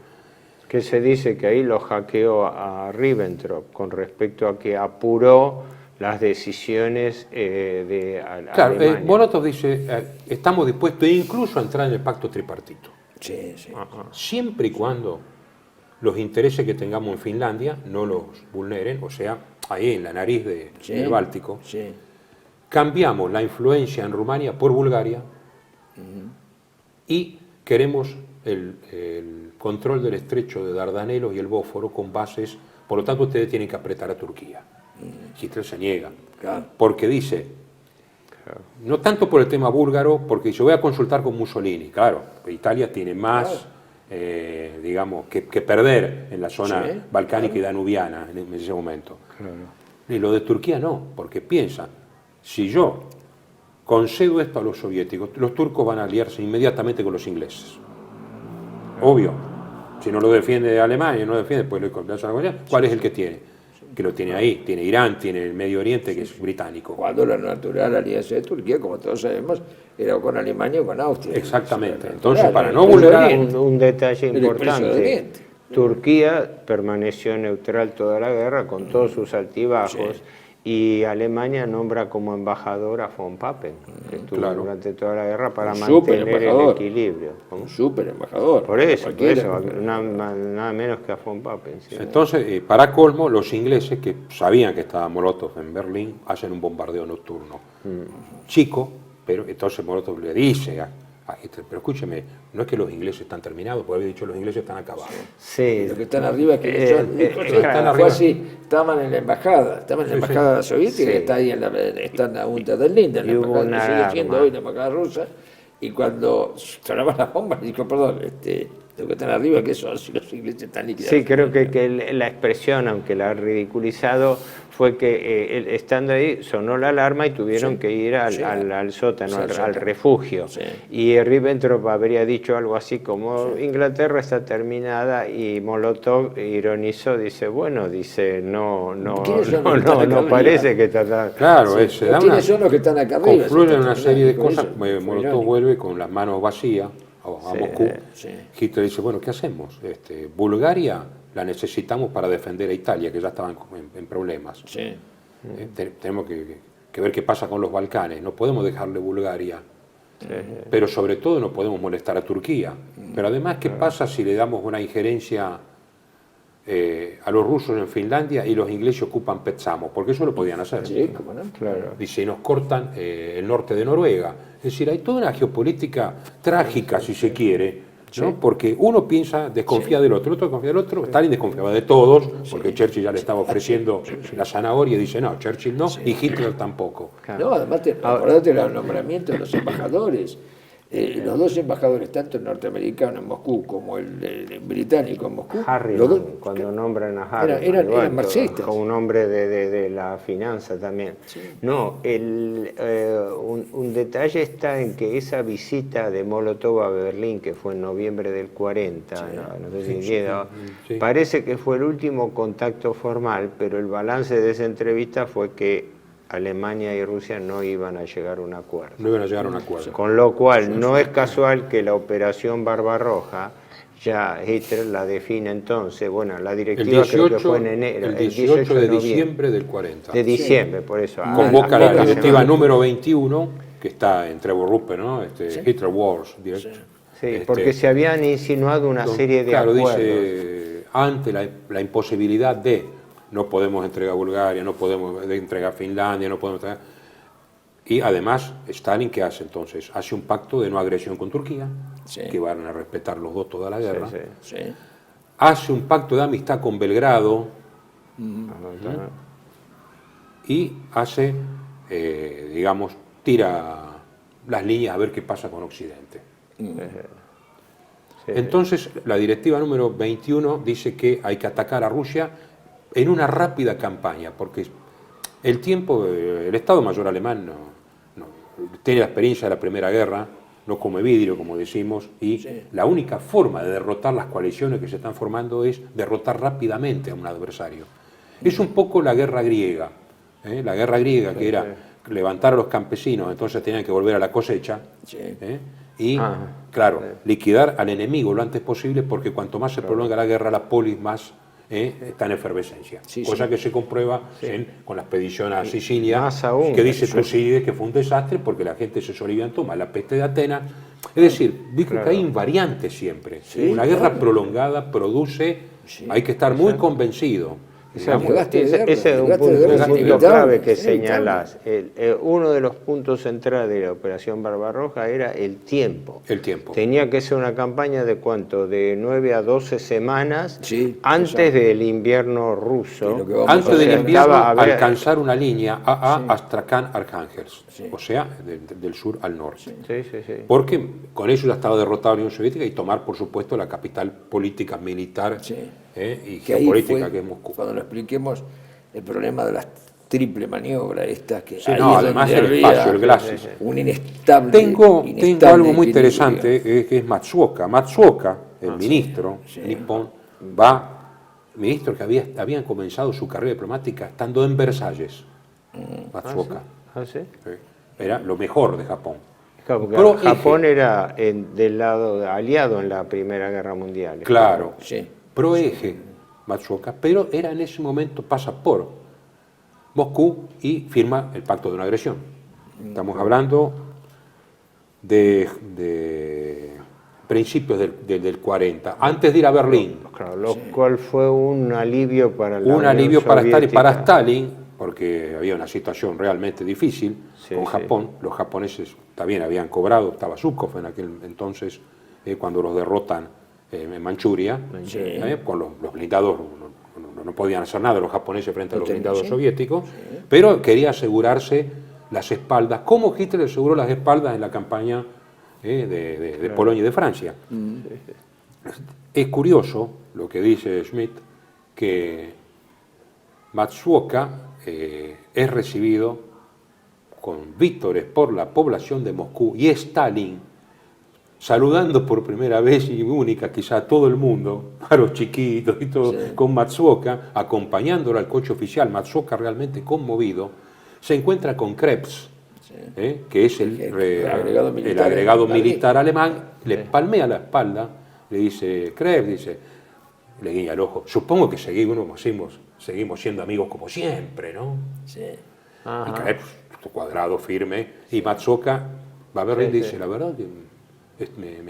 Que se dice que ahí lo hackeó a Ribbentrop con respecto a que apuró las decisiones de Alemania. Molotov dice, estamos dispuestos incluso a entrar en el pacto tripartito. Siempre y cuando los intereses que tengamos en Finlandia no los vulneren, o sea, ahí en la nariz del Báltico. Cambiamos la influencia en Rumania por Bulgaria y queremos el control del estrecho de Dardanelos y el Bósforo con bases, por lo tanto ustedes tienen que apretar a Turquía. Hitler se niega, porque dice, No tanto por el tema búlgaro, porque yo voy a consultar con Mussolini. Claro, Italia tiene más, digamos, que perder en la zona balcánica y danubiana en ese momento. Y lo de Turquía no, porque piensan, si yo concedo esto a los soviéticos, los turcos van a aliarse inmediatamente con los ingleses. Obvio. Si no lo defiende Alemania, no lo defiende, pues ¿cuál es el que tiene? Que lo tiene ahí, tiene Irán, tiene el Medio Oriente, que es británico. Cuando la natural alianza de Turquía, como todos sabemos, era con Alemania o con Austria. Exactamente. Entonces, para no vulnerar... Un detalle importante. Turquía permaneció neutral toda la guerra, con todos sus altibajos, y Alemania nombra como embajador a von Papen, que estuvo durante toda la guerra para mantener el equilibrio. Un súper embajador. Por eso, nada menos que a von Papen. ¿Sí? Entonces, para colmo, los ingleses, que sabían que estaba Molotov en Berlín, hacen un bombardeo nocturno. Chico, pero entonces Molotov le dice a Hitler, pero escúcheme, no es que los ingleses están terminados, porque había dicho los ingleses están acabados. Sí. Los que están arriba es que están arriba. Fue así, estaban en la embajada soviética, que está ahí está en la UNTA del Linden, la embajada, sigue siendo hoy la embajada rusa, y cuando sonaban las bombas, dijo, perdón, los que están arriba, que son si los ingleses están liquidados. Sí, creo que la expresión, aunque la ha ridiculizado, fue que estando ahí sonó la alarma y tuvieron que ir al sótano, al refugio. Y Ribbentrop habría dicho algo así como Inglaterra está terminada, y Molotov ironizó, dice, bueno, no parece que está... Claro, ¿quiénes son los que están acá arriba? Confluyen una serie de cosas, Molotov vuelve con las manos vacías a Moscú. Hitler dice, bueno, ¿qué hacemos? Bulgaria la necesitamos para defender a Italia, que ya estaban en problemas. Tenemos que ver qué pasa con los Balcanes. No podemos dejarle Bulgaria, pero sobre todo no podemos molestar a Turquía. Pero además, ¿qué pasa si le damos una injerencia a los rusos en Finlandia y los ingleses ocupan Petsamo? Porque eso lo podían hacer. Y si nos cortan el norte de Noruega. Es decir, hay toda una geopolítica trágica, si se quiere, ¿no? Porque uno desconfía del otro, el otro desconfía del otro. Stalin desconfiaba de todos, porque Churchill ya le estaba ofreciendo la zanahoria y dice, no, Churchill no, y Hitler tampoco. No, además, acordate del nombramiento de los embajadores. Los dos embajadores, tanto el norteamericano en Moscú como el británico en Moscú, Harriman, cuando nombran a Harriman, eran marxistas. Con un hombre de la finanza también. No, un detalle está en que esa visita de Molotov a Berlín, que fue en noviembre del 40, no sé si queda, parece que fue el último contacto formal, pero el balance de esa entrevista fue que Alemania y Rusia no iban a llegar a un acuerdo. No iban a llegar a un acuerdo. Con lo cual, no es casual que la operación Barbarroja, ya Hitler la define entonces, bueno, la directiva creo que fue en enero. El 18 de diciembre del 40. De diciembre, por eso. Convoca la directiva número 21, que está en Trevor Rupert, ¿no? Hitler Wars Direct. Porque se habían insinuado una serie de acuerdos. Dice, ante la imposibilidad de... No podemos entregar Bulgaria, no podemos entregar Finlandia, no podemos entregar... Y además, Stalin, ¿qué hace entonces? Hace un pacto de no agresión con Turquía, que van a respetar los dos toda la guerra. Hace un pacto de amistad con Belgrado. Y hace, digamos, tira las líneas a ver qué pasa con Occidente. Entonces, la directiva número 21 dice que hay que atacar a Rusia en una rápida campaña, porque el Estado Mayor alemán no tiene la experiencia de la Primera Guerra, no come vidrio, como decimos, y la única forma de derrotar las coaliciones que se están formando es derrotar rápidamente a un adversario. Es un poco la guerra griega, la guerra griega que era levantar a los campesinos, entonces tenían que volver a la cosecha, y, liquidar al enemigo lo antes posible, porque cuanto más se prolonga la guerra, la polis más... está en efervescencia, cosa que se comprueba con la expedición a Sicilia, que dice Tucídides que fue un desastre porque la gente se soliviantó, más la peste de Atenas. Es decir, digo que hay invariantes siempre. Una guerra prolongada produce, hay que estar muy convencido Exacto. El gasto de guerra, Ese es el un gasto de punto, guerra un es punto inevitable, clave que es inevitable. señalás. Uno de los puntos centrales de la Operación Barbarroja era el tiempo. El tiempo. Tenía que ser una campaña de ¿cuánto? De 9 a 12 semanas Sí, antes exacto. del invierno ruso. Que lo que vamos Antes a del hacer. invierno, había- alcanzar una línea AA Astrakhan-Arcángels, Sí. o sea, del sur al norte. Sí, sí, sí. Porque con eso ya estaba derrotada la Unión Soviética y tomar, por supuesto, la capital política, militar Sí. y Que ahí geopolítica fue, que es Moscú. cuando lo expliquemos, el problema de las triple maniobras estas que Sí, ahí no, es además donde el había espacio, el glacis. un inestable Tengo inestable algo muy equilibrio. interesante, que es Matsuoka. Matsuoka, el ministro nipón, ministro que habían comenzado su carrera diplomática estando en Versalles. Matsuoka. ¿Ah, sí? Sí. Era lo mejor de Japón. Claro, porque Pro-eje. Japón era del lado aliado en la Primera Guerra Mundial. Claro, Sí. pro-eje Matsuoka, pero era en ese momento pasa por Moscú y firma el pacto de no agresión. Estamos hablando de principios del 40, antes de ir a Berlín. Claro, lo cual fue un alivio para la Un Unión alivio para Stalin, Soviética. porque había una situación realmente difícil Sí, con sí. Japón. Los japoneses también habían cobrado, estaba Zhukov en aquel entonces, cuando los derrotan en Manchuria, con los blindados, no podían hacer nada los japoneses frente a los blindados soviéticos, pero quería asegurarse las espaldas, como Hitler aseguró las espaldas en la campaña de Polonia y de Francia. Es curioso lo que dice Schmidt, que Matsuoka es recibido con vítores por la población de Moscú y Stalin, saludando por primera vez y única quizá a todo el mundo, a los chiquitos y todo, con Matsuoka, acompañándolo al coche oficial. Matsuoka realmente conmovido, se encuentra con Krebs, que es el agregado militar alemán, le palmea la espalda, le dice, Krebs, le guiña el ojo, supongo que seguimos siendo amigos como siempre, ¿no? Sí. Y Krebs, cuadrado, firme, y Matsuoka va a ver y dice, la verdad que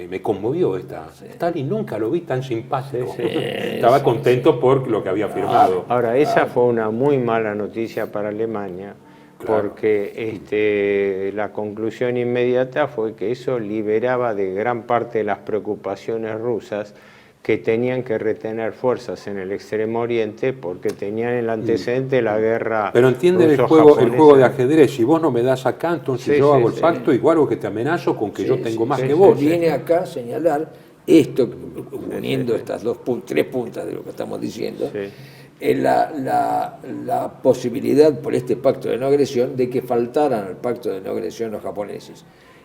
me conmovió Stalin nunca lo vi tan simpático. Estaba contento por lo que había firmado. Ahora, esa fue una muy mala noticia para Alemania, porque la conclusión inmediata fue que eso liberaba de gran parte de las preocupaciones rusas, que tenían que retener fuerzas en el Extremo Oriente porque tenían el antecedente de la guerra. Pero entiende el juego de ajedrez, si vos no me das acá, entonces yo hago el pacto, igual que te amenazo con que yo tengo más que vos. Viene acá a señalar esto, uniendo estas tres puntas de lo que estamos diciendo, la posibilidad por este pacto de no agresión de que faltaran al pacto de no agresión los japoneses.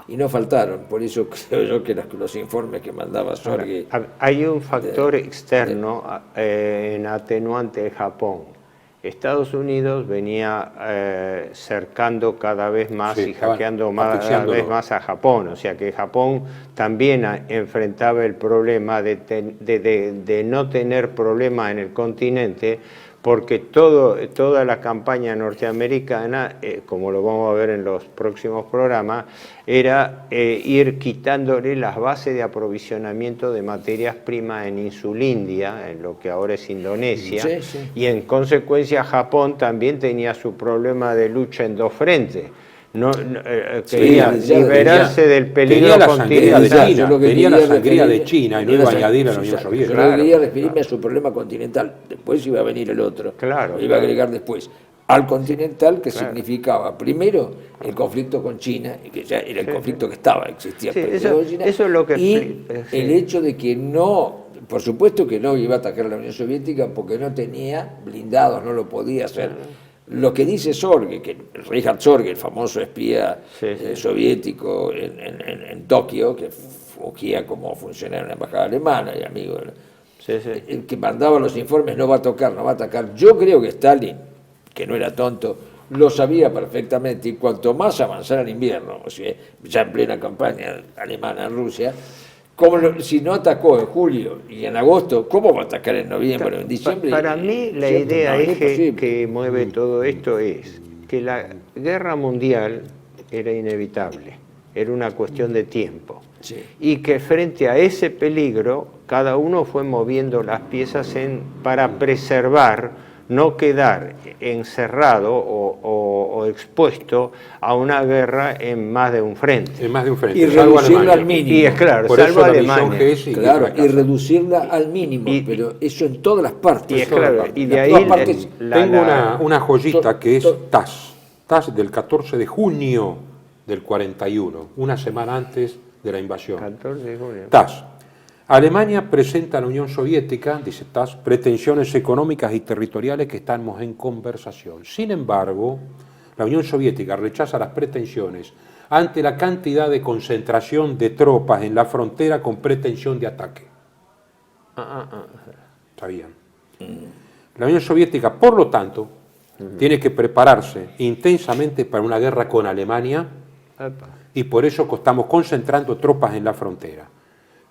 Y no faltaron, por eso creo yo que los informes que mandaba Sorge... Hay un factor externo en atenuante de Japón. Estados Unidos venía cercando cada vez más y hackeando cada vez más a Japón. O sea que Japón también enfrentaba el problema de no tener problema en el continente, porque toda la campaña norteamericana, como lo vamos a ver en los próximos programas, era ir quitándole las bases de aprovisionamiento de materias primas en Insulindia, en lo que ahora es Indonesia, y en consecuencia Japón también tenía su problema de lucha en dos frentes. Quería liberarse del peligro continental. Tenía la sangría de China y no iba a añadir a la Unión Soviética. Yo no quería referirme a su problema continental, después iba a venir el otro, lo iba a agregar después. Al continental, que significaba primero el conflicto con China, que ya era el conflicto que existía. Eso es lo que y el hecho de que no, por supuesto que no iba a atacar a la Unión Soviética porque no tenía blindados, no lo podía hacer. Lo que dice Sorge, que Richard Sorge, el famoso espía soviético en Tokio, que fungía como funcionario en la embajada alemana y amigo, el que mandaba los informes, no va a atacar. Yo creo que Stalin, que no era tonto, lo sabía perfectamente, y cuanto más avanzara el invierno, o sea, ya en plena campaña alemana en Rusia, si no atacó en julio y en agosto, ¿cómo va a atacar en noviembre o en diciembre? Para mí la idea que mueve todo esto es que la guerra mundial era inevitable, era una cuestión de tiempo, y que frente a ese peligro cada uno fue moviendo las piezas para preservar no quedar encerrado o expuesto a una guerra en más de un frente. En más de un frente. Y salvo reducirla Alemania. al mínimo. Y es claro, Por salvo eso la misión Alemania. GS Claro, y fracasa. reducirla al mínimo, pero eso en todas las partes. Y es claro, partes. y de En ahí todas partes. Tengo una joyita que es to- TASS del 14 de junio del 41, una semana antes de la invasión. 14 de junio. TASS. Alemania presenta a la Unión Soviética, dice TASS, pretensiones económicas y territoriales que estamos en conversación. Sin embargo, la Unión Soviética rechaza las pretensiones ante la cantidad de concentración de tropas en la frontera con pretensión de ataque. ¿Sabían? La Unión Soviética, por lo tanto, tiene que prepararse intensamente para una guerra con Alemania y por eso estamos concentrando tropas en la frontera.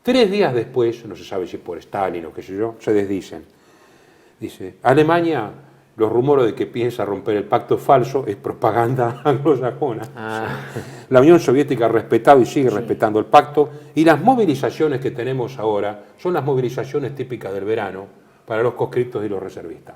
3 días después, no se sabe si por Stalin o qué sé yo, se desdicen. Dice, Alemania, los rumores de que piensa romper el pacto falso es propaganda anglosajona. La Unión Soviética ha respetado y sigue respetando el pacto, y las movilizaciones que tenemos ahora son las movilizaciones típicas del verano para los conscriptos y los reservistas.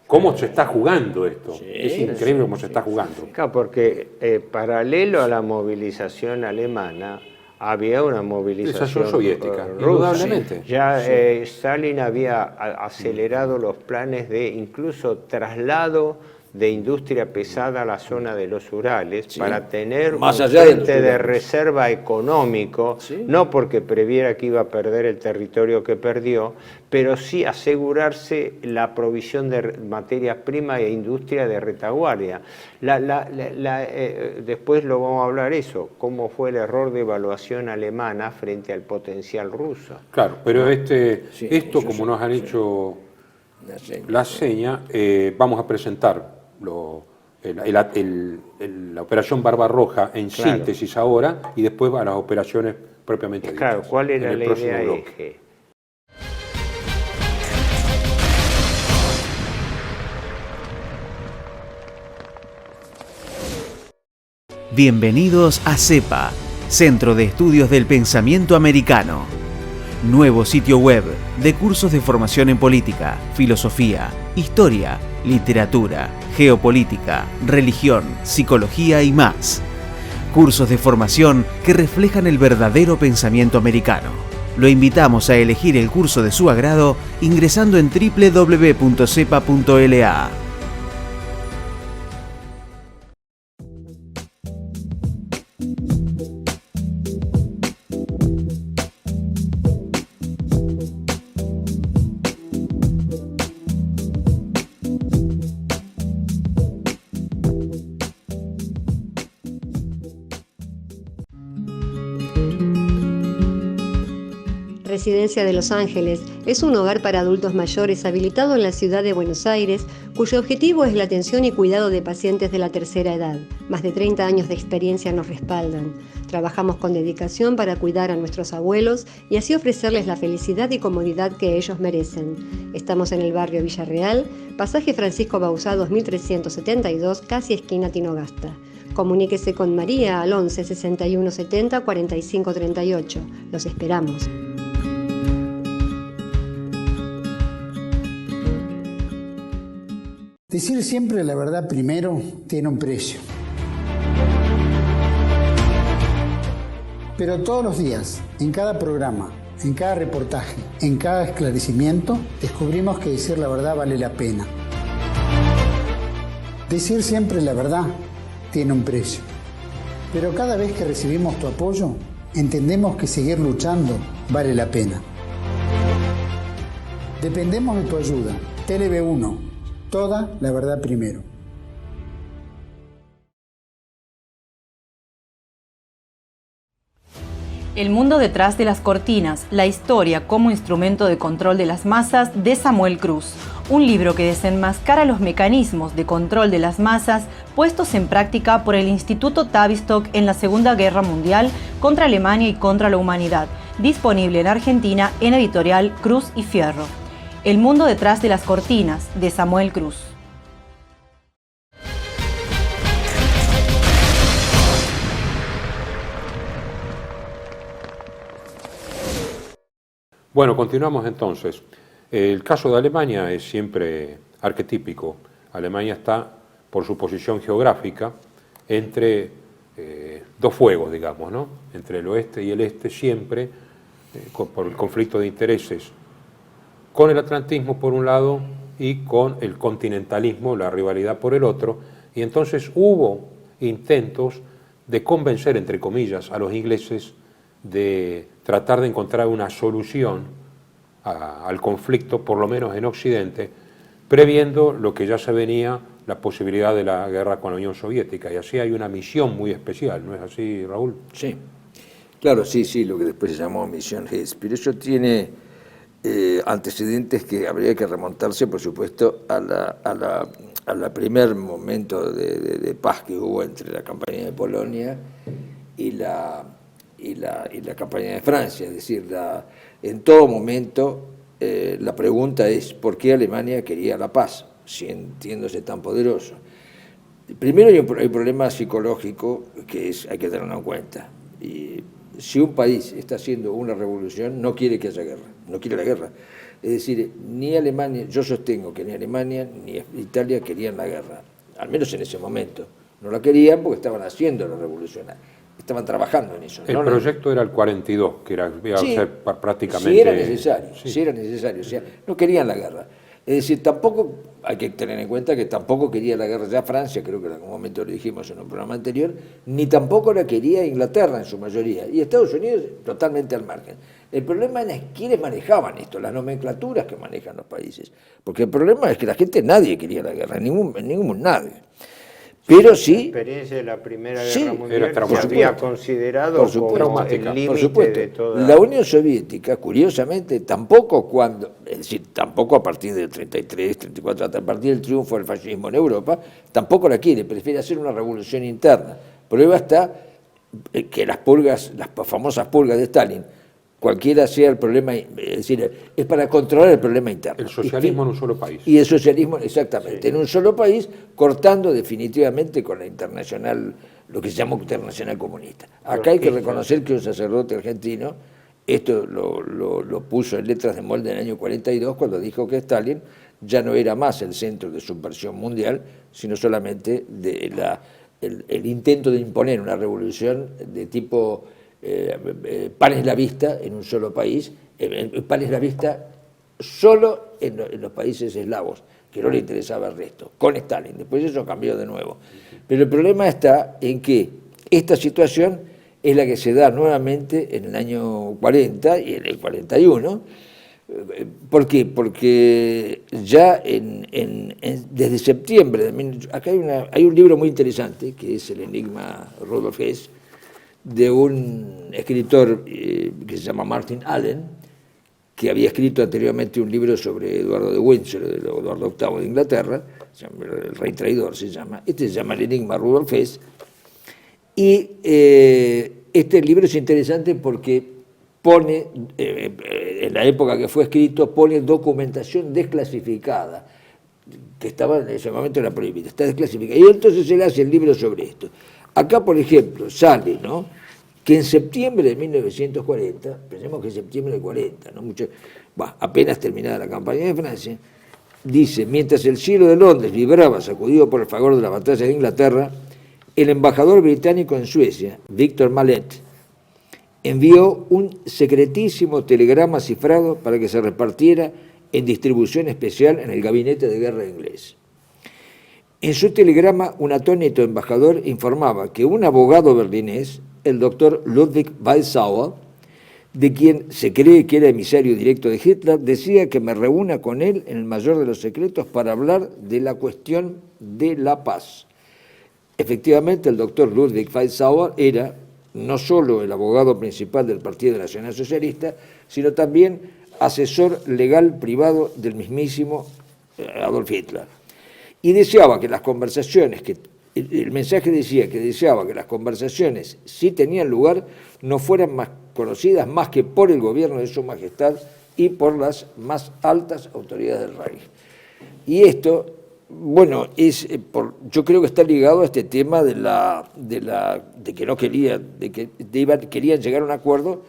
¿Cómo se está jugando esto? Es increíble cómo se está jugando. Claro, porque paralelo a la movilización alemana, había una movilización soviética, rusa. indudablemente. Ya Stalin había acelerado los planes de incluso traslado de industria pesada a la zona de los Urales para tener Más un allá de los frente de Urales. reserva económico, no porque previera que iba a perder el territorio que perdió, pero sí asegurarse la provisión de materias primas e industria de retaguardia. Después lo vamos a hablar eso, cómo fue el error de evaluación alemana frente al potencial ruso. Claro, pero esto, eso como sí, nos han hecho La seña. la seña, vamos a presentar la operación Barbarroja en Claro. síntesis ahora y después a las operaciones propiamente dichas. Claro, ¿cuál en era el la próximo idea bloque. eje? Bienvenidos a CEPA, Centro de Estudios del Pensamiento Americano. Nuevo sitio web de cursos de formación en política, filosofía, historia, literatura, geopolítica, religión, psicología y más. Cursos de formación que reflejan el verdadero pensamiento americano. Lo invitamos a elegir el curso de su agrado ingresando en www.cepa.la. Residencia de Los Ángeles es un hogar para adultos mayores habilitado en la ciudad de Buenos Aires, cuyo objetivo es la atención y cuidado de pacientes de la tercera edad. Más de 30 años de experiencia nos respaldan. Trabajamos con dedicación para cuidar a nuestros abuelos y así ofrecerles la felicidad y comodidad que ellos merecen. Estamos en el barrio Villarreal, pasaje Francisco Bauzá 2372, casi esquina Tinogasta. Comuníquese con María al 11 61 70 45 38. Los esperamos. Decir siempre la verdad primero tiene un precio. Pero todos los días, en cada programa, en cada reportaje, en cada esclarecimiento, descubrimos que decir la verdad vale la pena. Decir siempre la verdad tiene un precio. Pero cada vez que recibimos tu apoyo, entendemos que seguir luchando vale la pena. Dependemos de tu ayuda. TLV1. Toda la verdad primero. El mundo detrás de las cortinas, la historia como instrumento de control de las masas de Samuel Cruz. Un libro que desenmascara los mecanismos de control de las masas puestos en práctica por el Instituto Tavistock en la Segunda Guerra Mundial contra Alemania y contra la humanidad. Disponible en Argentina en editorial Cruz y Fierro. El mundo detrás de las cortinas de Samuel Cruz. Bueno, continuamos entonces. El caso de Alemania es siempre arquetípico. Alemania está, por su posición geográfica, entre dos fuegos, digamos, ¿no? Entre el oeste y el este, siempre por el conflicto de intereses con el atlantismo por un lado y con el continentalismo, la rivalidad por el otro, y entonces hubo intentos de convencer, entre comillas, a los ingleses de tratar de encontrar una solución al conflicto, por lo menos en Occidente, previendo lo que ya se venía, la posibilidad de la guerra con la Unión Soviética. Y así hay una misión muy especial, ¿no es así, Raúl? Sí, claro, sí, lo que después se llamó Misión Hess, pero eso tiene antecedentes que habría que remontarse, por supuesto, a la primer momento de paz que hubo entre la campaña de Polonia y la campaña de Francia. Es decir, en todo momento la pregunta es ¿por qué Alemania quería la paz, sintiéndose tan poderoso? Primero hay un problema psicológico que hay que tenerlo en cuenta. Y si un país está haciendo una revolución, no quiere que haya guerra, no quiere la guerra. Es decir, ni Alemania, yo sostengo que ni Alemania ni Italia querían la guerra, al menos en ese momento. No la querían porque estaban haciendo la revolución, estaban trabajando en eso. El proyecto era el 42, que iba a ser prácticamente... Si era necesario, o sea, no querían la guerra. Es decir, tampoco, hay que tener en cuenta que tampoco quería la guerra ya Francia, creo que en algún momento lo dijimos en un programa anterior, ni tampoco la quería Inglaterra en su mayoría, y Estados Unidos totalmente al margen. El problema es quiénes manejaban esto, las nomenclaturas que manejan los países, porque el problema es que la gente, nadie quería la guerra, nadie. Pero sí... La experiencia de la Primera Guerra Mundial se había considerado como el límite de toda... La Unión Soviética, curiosamente, tampoco a partir del 33, 34, hasta a partir del triunfo del fascismo en Europa, tampoco la quiere, prefiere hacer una revolución interna. Prueba está que las famosas purgas de Stalin, cualquiera sea el problema, es decir, es para controlar el problema interno. El socialismo en un solo país. Y el socialismo, exactamente, en un solo país, cortando definitivamente con la internacional, lo que se llama internacional comunista. Acá hay que reconocer que un sacerdote argentino, esto lo puso en letras de molde en el año 42, cuando dijo que Stalin ya no era más el centro de subversión mundial, sino solamente el intento de imponer una revolución de tipo... paneslavista en un solo país, paneslavista solo en los países eslavos, que no le interesaba el resto, con Stalin. Después eso cambió de nuevo. Pero el problema está en que esta situación es la que se da nuevamente en el año 40 y en el 41. ¿Por qué? Porque ya desde septiembre, acá hay un libro muy interesante, que es El enigma Rudolf Hess, de un escritor que se llama Martin Allen, que había escrito anteriormente un libro sobre Eduardo de Windsor, de Eduardo VIII de Inglaterra, El Rey Traidor se llama. Este se llama El enigma Rudolf Hess. Y este libro es interesante porque pone, en la época que fue escrito, pone documentación desclasificada, que estaba en ese momento era prohibida, está desclasificada. Y entonces él hace el libro sobre esto. Acá, por ejemplo, sale, ¿no?, que en septiembre de 1940, pensemos que en septiembre de 40, ¿no?, apenas terminada la campaña de Francia, dice, mientras el cielo de Londres vibraba sacudido por el fragor de la batalla de Inglaterra, el embajador británico en Suecia, Victor Mallet, envió un secretísimo telegrama cifrado para que se repartiera en distribución especial en el gabinete de guerra inglés. En su telegrama, un atónito embajador informaba que un abogado berlinés, el doctor Ludwig Weissauer, de quien se cree que era emisario directo de Hitler, decía que me reúna con él en el mayor de los secretos para hablar de la cuestión de la paz. Efectivamente, el doctor Ludwig Weissauer era no solo el abogado principal del Partido Nacional Socialista, sino también asesor legal privado del mismísimo Adolf Hitler. Y deseaba que las conversaciones, el mensaje decía que deseaba que las conversaciones, si tenían lugar, no fueran más conocidas más que por el gobierno de Su Majestad y por las más altas autoridades del Reich. Y esto, bueno, yo creo que está ligado a este tema de que no querían llegar a un acuerdo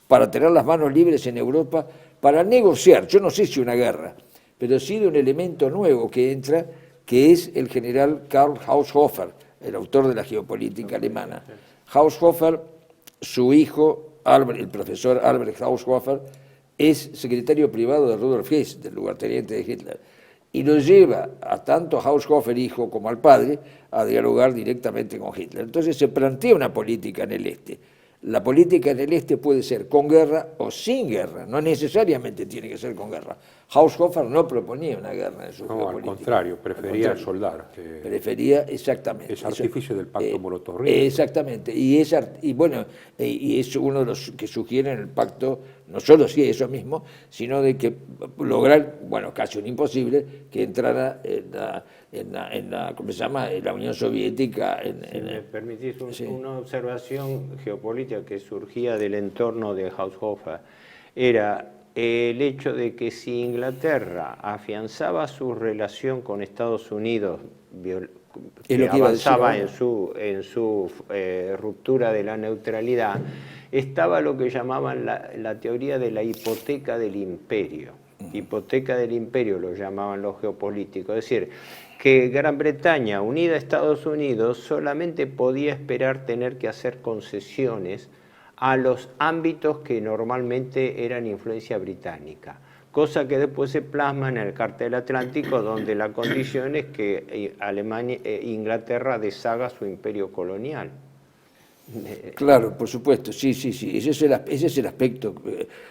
para tener las manos libres en Europa, para negociar, yo no sé si una guerra, pero sí de un elemento nuevo que entra, que es el general Karl Haushofer, el autor de la geopolítica alemana. Haushofer, su hijo, el profesor Albert Haushofer, es secretario privado de Rudolf Hess, del lugarteniente de Hitler, y lo lleva a tanto a Haushofer hijo como al padre a dialogar directamente con Hitler. Entonces se plantea una política en el este. La política en el este puede ser con guerra o sin guerra, no necesariamente tiene que ser con guerra. Haushofer no proponía una guerra en su geopolítica. Al contrario, prefería soldar. Prefería, exactamente. Es artificio del pacto Molotov-Ribbentrop. Exactamente, y es uno de los que sugieren el pacto, no solo si eso mismo, sino de que lograr, casi un imposible, que entrara en la ¿cómo se llama?, en la Unión Soviética. Si me permitís una observación geopolítica que surgía del entorno de Haushofer, era el hecho de que si Inglaterra afianzaba su relación con Estados Unidos, que avanzaba en su ruptura de la neutralidad, estaba lo que llamaban la teoría de la hipoteca del imperio. Hipoteca del imperio lo llamaban los geopolíticos, es decir, que Gran Bretaña unida a Estados Unidos solamente podía esperar tener que hacer concesiones a los ámbitos que normalmente eran influencia británica, cosa que después se plasma en el Cartel Atlántico, donde la condición es que Inglaterra deshaga su imperio colonial. Claro, por supuesto, sí, ese es el aspecto.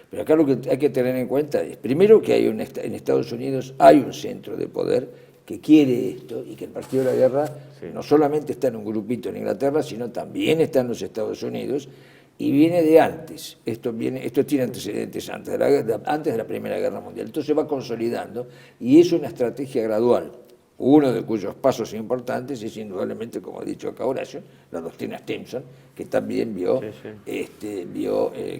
Pero acá lo que hay que tener en cuenta es, primero, que en Estados Unidos hay un centro de poder que quiere esto, y que el Partido de la Guerra no solamente está en un grupito en Inglaterra, sino también está en los Estados Unidos, y viene de antes. Esto tiene antecedentes antes de la Primera Guerra Mundial. Entonces se va consolidando, y es una estrategia gradual. Uno de cuyos pasos importantes es indudablemente, como ha dicho acá Horacio, la doctrina Stimson, que también vio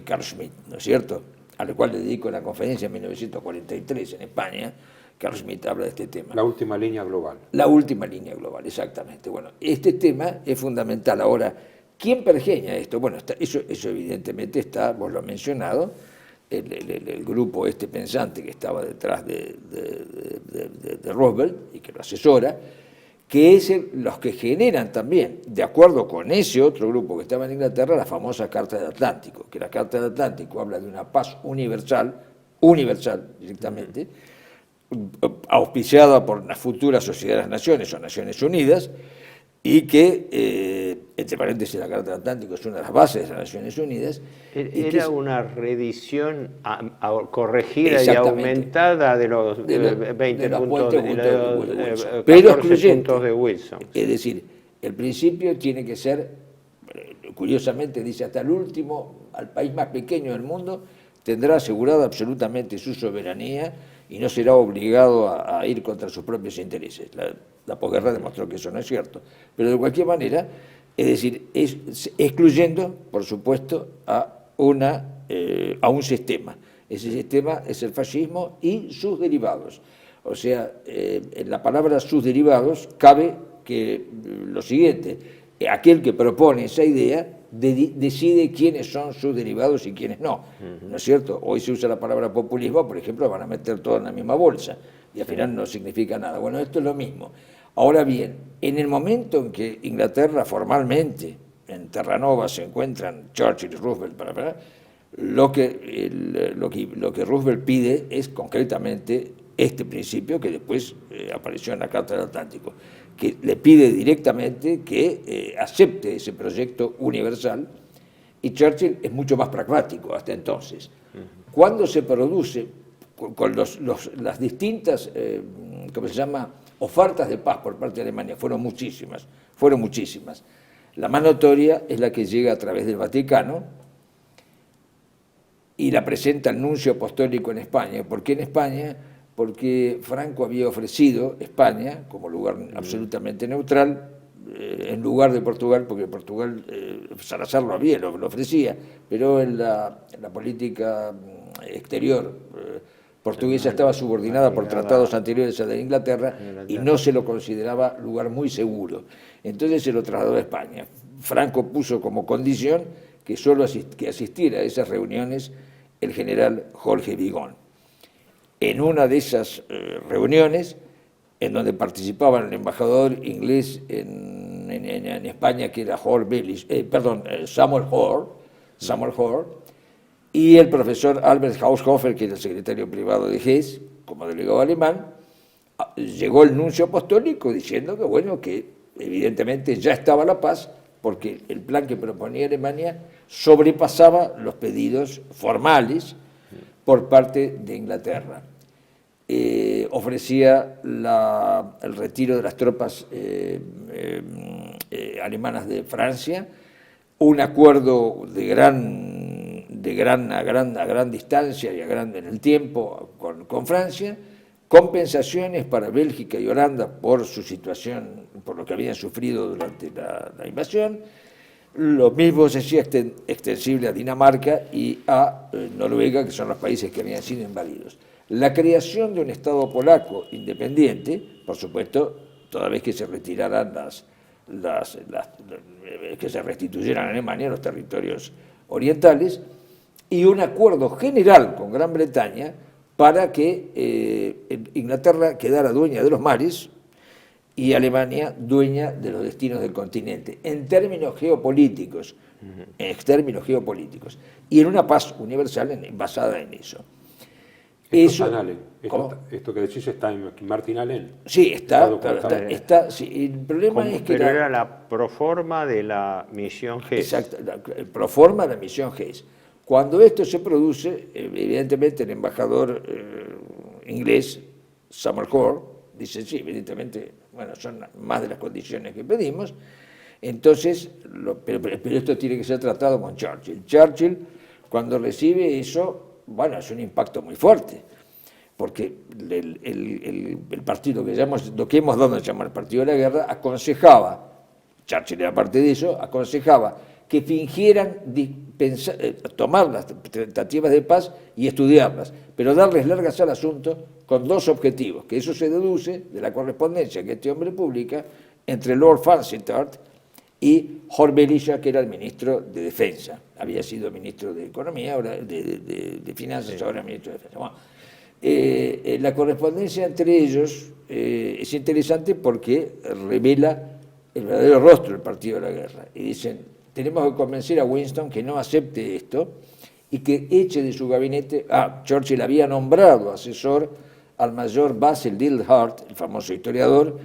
Carl Schmitt, ¿no es cierto?, al cual le dedico la conferencia en 1943 en España. Carl Schmitt habla de este tema. La última línea global. La última línea global, exactamente. Bueno, este tema es fundamental. Ahora, ¿quién pergeña esto? Bueno, eso evidentemente está, vos lo has mencionado, el grupo pensante que estaba detrás de Roosevelt y que lo asesora, que es los que generan también, de acuerdo con ese otro grupo que estaba en Inglaterra, la famosa Carta del Atlántico, que la Carta del Atlántico habla de una paz universal directamente, auspiciada por una futura Sociedad de las Naciones o Naciones Unidas, y que, entre paréntesis, la Carta del Atlántico es una de las bases de las Naciones Unidas. Era una reedición corregida y aumentada de los 20 puntos de Wilson. Es decir, el principio tiene que ser, curiosamente dice, hasta el último, al país más pequeño del mundo, tendrá asegurada absolutamente su soberanía y no será obligado a ir contra sus propios intereses. La posguerra demostró que eso no es cierto. Pero de cualquier manera, es decir, excluyendo, por supuesto, a un sistema. Ese sistema es el fascismo y sus derivados. O sea, en la palabra sus derivados cabe que lo siguiente: aquel que propone esa idea decide quiénes son sus derivados y quiénes no, ¿no es cierto? Hoy se usa la palabra populismo, por ejemplo, van a meter todo en la misma bolsa y al final no significa nada. Bueno, esto es lo mismo. Ahora bien, en el momento en que Inglaterra formalmente, en Terranova se encuentran Churchill y Roosevelt, lo que Roosevelt pide es concretamente este principio que después apareció en la Carta del Atlántico, que le pide directamente que acepte ese proyecto universal, y Churchill es mucho más pragmático hasta entonces. Cuando se produce con las distintas, ¿cómo se llama?, ofertas de paz por parte de Alemania, fueron muchísimas. La más notoria es la que llega a través del Vaticano y la presenta el nuncio apostólico en España. ¿Por qué en España? Porque Franco había ofrecido España como lugar absolutamente neutral, en lugar de Portugal, porque Portugal, Salazar lo ofrecía, pero en la política exterior portuguesa estaba subordinada por tratados anteriores a la de Inglaterra y no se lo consideraba lugar muy seguro. Entonces se lo trasladó a España. Franco puso como condición que solo asistiera a esas reuniones el general Jorge Vigón. en una de esas reuniones, en donde participaban el embajador inglés en España, que era Samuel Hoare, y el profesor Albert Haushofer, que era el secretario privado de Hess, como delegado alemán. Llegó el nuncio apostólico diciendo que, bueno, que evidentemente ya estaba la paz, porque el plan que proponía Alemania sobrepasaba los pedidos formales por parte de Inglaterra. Ofrecía el retiro de las tropas alemanas de Francia, un acuerdo a gran distancia y en el tiempo con Francia, compensaciones para Bélgica y Holanda por su situación, por lo que habían sufrido durante la invasión. Lo mismo se hacía extensible a Dinamarca y a Noruega, que son los países que habían sido invadidos. La creación de un Estado polaco independiente, por supuesto, toda vez que se retiraran que se restituyeran a Alemania los territorios orientales, y un acuerdo general con Gran Bretaña para que Inglaterra quedara dueña de los mares y Alemania dueña de los destinos del continente, en términos geopolíticos, y en una paz universal basada en eso. Esto que decís está en Martin Allen. Sí, está sí. El problema es que... Pero era la proforma de la misión Hess. Exacto, el proforma de la misión Hess. Cuando esto se produce, evidentemente el embajador inglés, Samuel Hoare, dice, sí, evidentemente, bueno, son más de las condiciones que pedimos, entonces, pero esto tiene que ser tratado con Churchill. Churchill, cuando recibe eso, bueno, es un impacto muy fuerte, porque el partido lo que hemos dado a llamar el Partido de la Guerra, aconsejaba, Churchill era parte de eso, aconsejaba que fingieran tomar las tentativas de paz y estudiarlas, pero darles largas al asunto con dos objetivos, que eso se deduce de la correspondencia que este hombre publica entre Lord Vansittart y Horst Belisha, que era el ministro de Defensa. Había sido ministro de Economía, ahora de Finanzas, sí. Ahora ministro de Defensa. Bueno, la correspondencia entre ellos es interesante porque revela el verdadero rostro del Partido de la Guerra. Y dicen, tenemos que convencer a Winston que no acepte esto y que eche de su gabinete... Churchill había nombrado asesor al mayor Basil Liddell-Hart, el famoso historiador,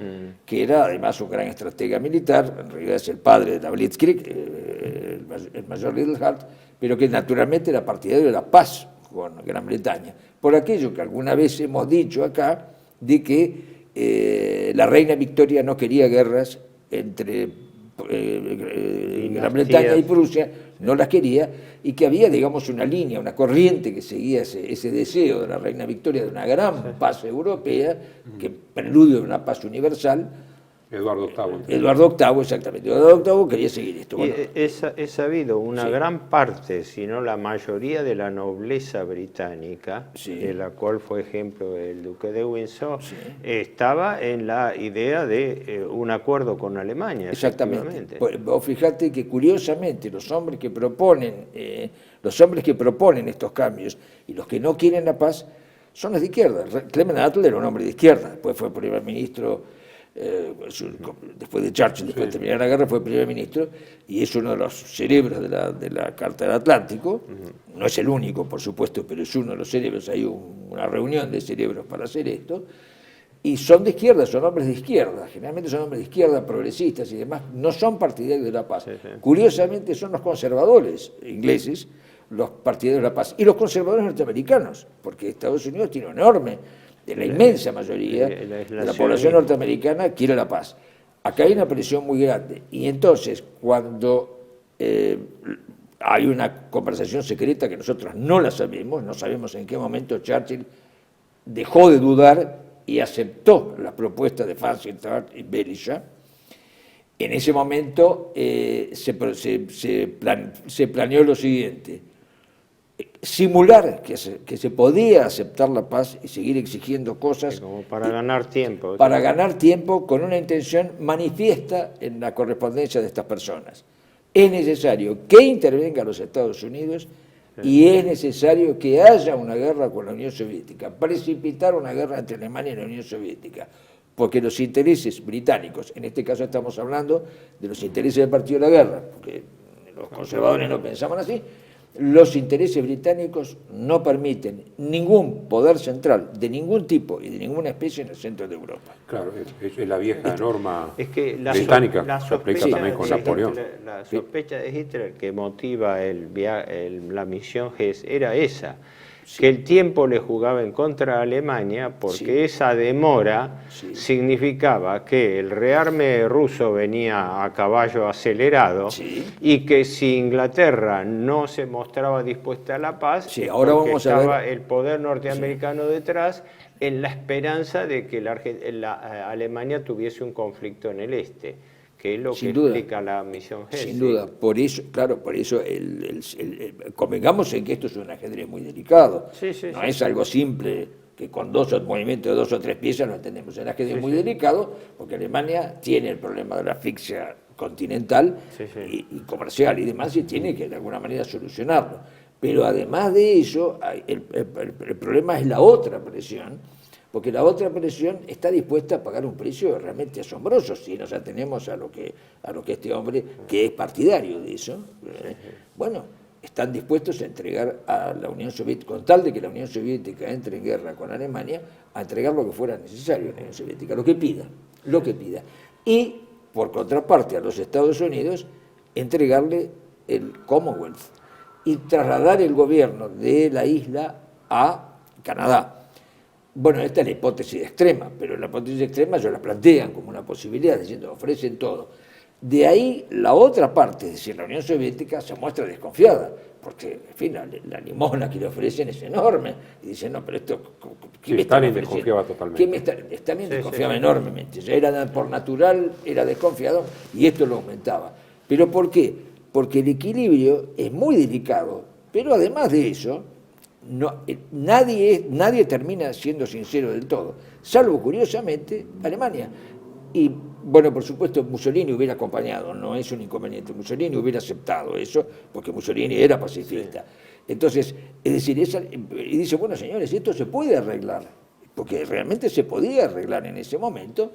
que era además un gran estratega militar, en realidad es el padre de la Blitzkrieg, el mayor Liddell-Hart, pero que naturalmente era partidario de la paz con Gran Bretaña. Por aquello que alguna vez hemos dicho acá, de que la reina Victoria no quería guerras entre Gran Bretaña y Prusia, no las quería, y que había, digamos, una línea, una corriente que seguía ese deseo de la reina Victoria de una gran paz europea, que preludio de una paz universal. Eduardo VIII. Eduardo VIII, exactamente. Eduardo VIII quería seguir esto. Bueno, es sabido, una gran parte, si no la mayoría de la nobleza británica, de la cual fue ejemplo el duque de Windsor, estaba en la idea de un acuerdo con Alemania. Exactamente. Vos fijate que curiosamente los hombres que proponen estos cambios y los que no quieren la paz son los de izquierda. Clement Attlee era un hombre de izquierda, después fue primer ministro. Después de Churchill, después de terminar la guerra, fue primer ministro y es uno de los cerebros de la Carta del Atlántico. No es el único, por supuesto, pero es uno de los cerebros. Hay una reunión de cerebros para hacer esto. Y son de izquierda, son hombres de izquierda. Generalmente son hombres de izquierda, progresistas y demás. No son partidarios de la paz. Curiosamente, son los conservadores ingleses los partidarios de la paz. Y los conservadores norteamericanos, porque Estados Unidos tiene un enorme... la inmensa mayoría de la población norteamericana quiere la paz. Acá hay una presión muy grande. Y entonces, cuando hay una conversación secreta que nosotros no la sabemos, no sabemos en qué momento Churchill dejó de dudar y aceptó la propuesta de Vansittart y Belisha, en ese momento se planeó lo siguiente: simular que se podía aceptar la paz y seguir exigiendo cosas. Como para ganar tiempo. Para ganar tiempo con una intención manifiesta en la correspondencia de estas personas. Es necesario que intervengan los Estados Unidos y es necesario que haya una guerra con la Unión Soviética, precipitar una guerra entre Alemania y la Unión Soviética, porque los intereses británicos, en este caso estamos hablando de los intereses del Partido de la Guerra, porque los conservadores no pensaban así, los intereses británicos no permiten ningún poder central de ningún tipo y de ninguna especie en el centro de Europa. Claro, es la vieja norma Es que británica, la se aplica también con Napoleón. La sospecha de Hitler que motiva la misión Hess era esa, que el tiempo le jugaba en contra a Alemania porque esa demora significaba que el rearme ruso venía a caballo acelerado y que si Inglaterra no se mostraba dispuesta a la paz, ahora vamos a ver el poder norteamericano detrás en la esperanza de que la Alemania tuviese un conflicto en el este, que es lo que explica la misión Hess. Sin duda, por eso, claro, por eso convengamos en que esto es un ajedrez muy delicado. No es algo simple que con movimientos de 2 o 3 piezas lo entendemos. El ajedrez es muy delicado porque Alemania tiene el problema de la asfixia continental y comercial y demás, y tiene que de alguna manera solucionarlo. Pero además de eso, el problema es la otra presión, porque la otra presión está dispuesta a pagar un precio realmente asombroso si nos atenemos a lo que este hombre, que es partidario de eso, bueno, están dispuestos a entregar a la Unión Soviética, con tal de que la Unión Soviética entre en guerra con Alemania, a entregar lo que fuera necesario a la Unión Soviética, lo que pida. Y, por contraparte, a los Estados Unidos, entregarle el Commonwealth y trasladar el gobierno de la isla a Canadá. Bueno, esta es la hipótesis extrema, pero la hipótesis extrema ellos la plantean como una posibilidad, diciendo, ofrecen todo. De ahí la otra parte, es decir, la Unión Soviética se muestra desconfiada, porque, en fin, la limosna que le ofrecen es enorme. Y dicen, no, pero esto... Stalin desconfiaba totalmente. Stalin desconfiaba enormemente. Ya era por natural, era desconfiado, y esto lo aumentaba. ¿Pero por qué? Porque el equilibrio es muy delicado, pero además de eso, nadie termina siendo sincero del todo, salvo curiosamente Alemania. Y bueno, por supuesto Mussolini hubiera acompañado, no es un inconveniente, Mussolini hubiera aceptado eso, porque Mussolini era pacifista. Entonces, es decir, y dice, bueno señores, esto se puede arreglar, porque realmente se podía arreglar en ese momento.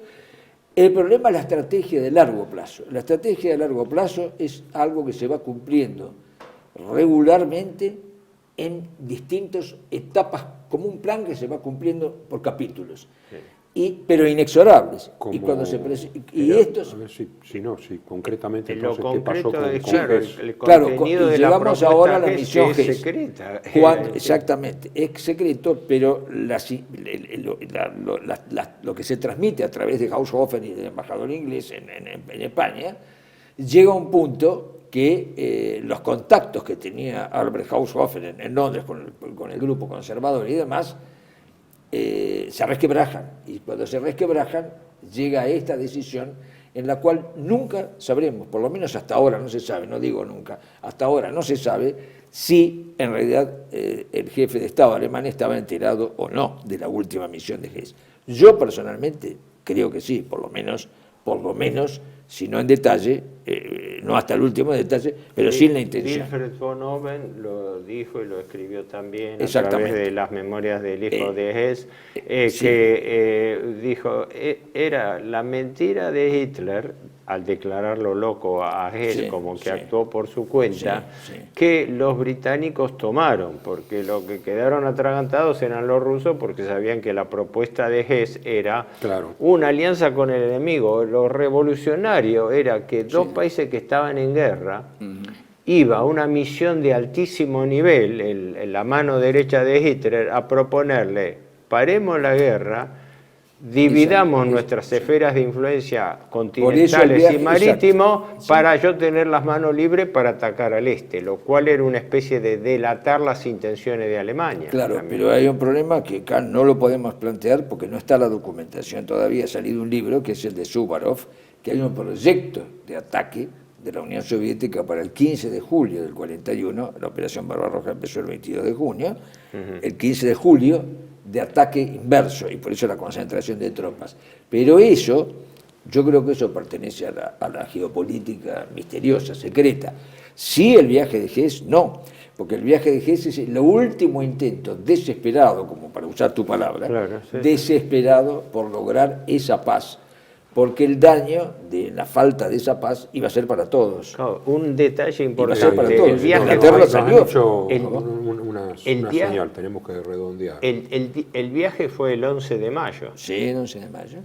El problema es la estrategia de largo plazo. La estrategia de largo plazo es algo que se va cumpliendo regularmente en distintas etapas, como un plan que se va cumpliendo por capítulos, pero inexorables. Como, y cuando se estos... A ver si concretamente entonces, ¿qué pasó con Hess? Y llegamos ahora a la misión Hess. Es secreta. Exactamente, es secreto, pero lo que se transmite a través de Haushofer y del embajador inglés en España, llega a un punto que los contactos que tenía Albert Haushofer en Londres con el grupo conservador y demás, se resquebrajan. Y cuando se resquebrajan, llega a esta decisión en la cual nunca sabremos, por lo menos hasta ahora no se sabe, no digo nunca, hasta ahora no se sabe si en realidad el jefe de Estado alemán estaba enterado o no de la última misión de Hess. Yo personalmente creo que sí, por lo menos, si no en detalle, no hasta el último detalle, pero sí en la intención. Wilfred von Oben lo dijo y lo escribió también a través de las memorias del hijo de Hess, que dijo, era la mentira de Hitler, al declararlo loco a Hess como que actuó por su cuenta, que los británicos tomaron, porque lo que quedaron atragantados eran los rusos, porque sabían que la propuesta de Hess era una alianza con el enemigo. Lo revolucionario era que dos países que estaban en guerra, iba una misión de altísimo nivel, la mano derecha de Hitler, a proponerle, paremos la guerra, dividamos nuestras esferas de influencia continentales y marítimos para yo tener las manos libres para atacar al este, lo cual era una especie de delatar las intenciones de Alemania. Claro, pero hay un problema que acá no lo podemos plantear porque no está la documentación todavía. Ha salido un libro que es el de Suvarov, que hay un proyecto de ataque de la Unión Soviética para el 15 de julio del 41, la Operación Barbarroja empezó el 22 de junio, el 15 de julio, de ataque inverso, y por eso la concentración de tropas. Pero eso, yo creo que eso pertenece a la geopolítica misteriosa, secreta. Sí, el viaje de Hess, no, porque el viaje de Hess es el último intento desesperado, como para usar tu palabra, Claro, sí. desesperado por lograr esa paz, porque el daño de la falta de esa paz iba a ser para todos. Claro, un detalle va a ser para importante, todos. el viaje Inglaterra fue- salió. Han hecho El- una el día- señal, tenemos que redondear. el viaje fue el 11 de mayo. Sí, el 11 de mayo.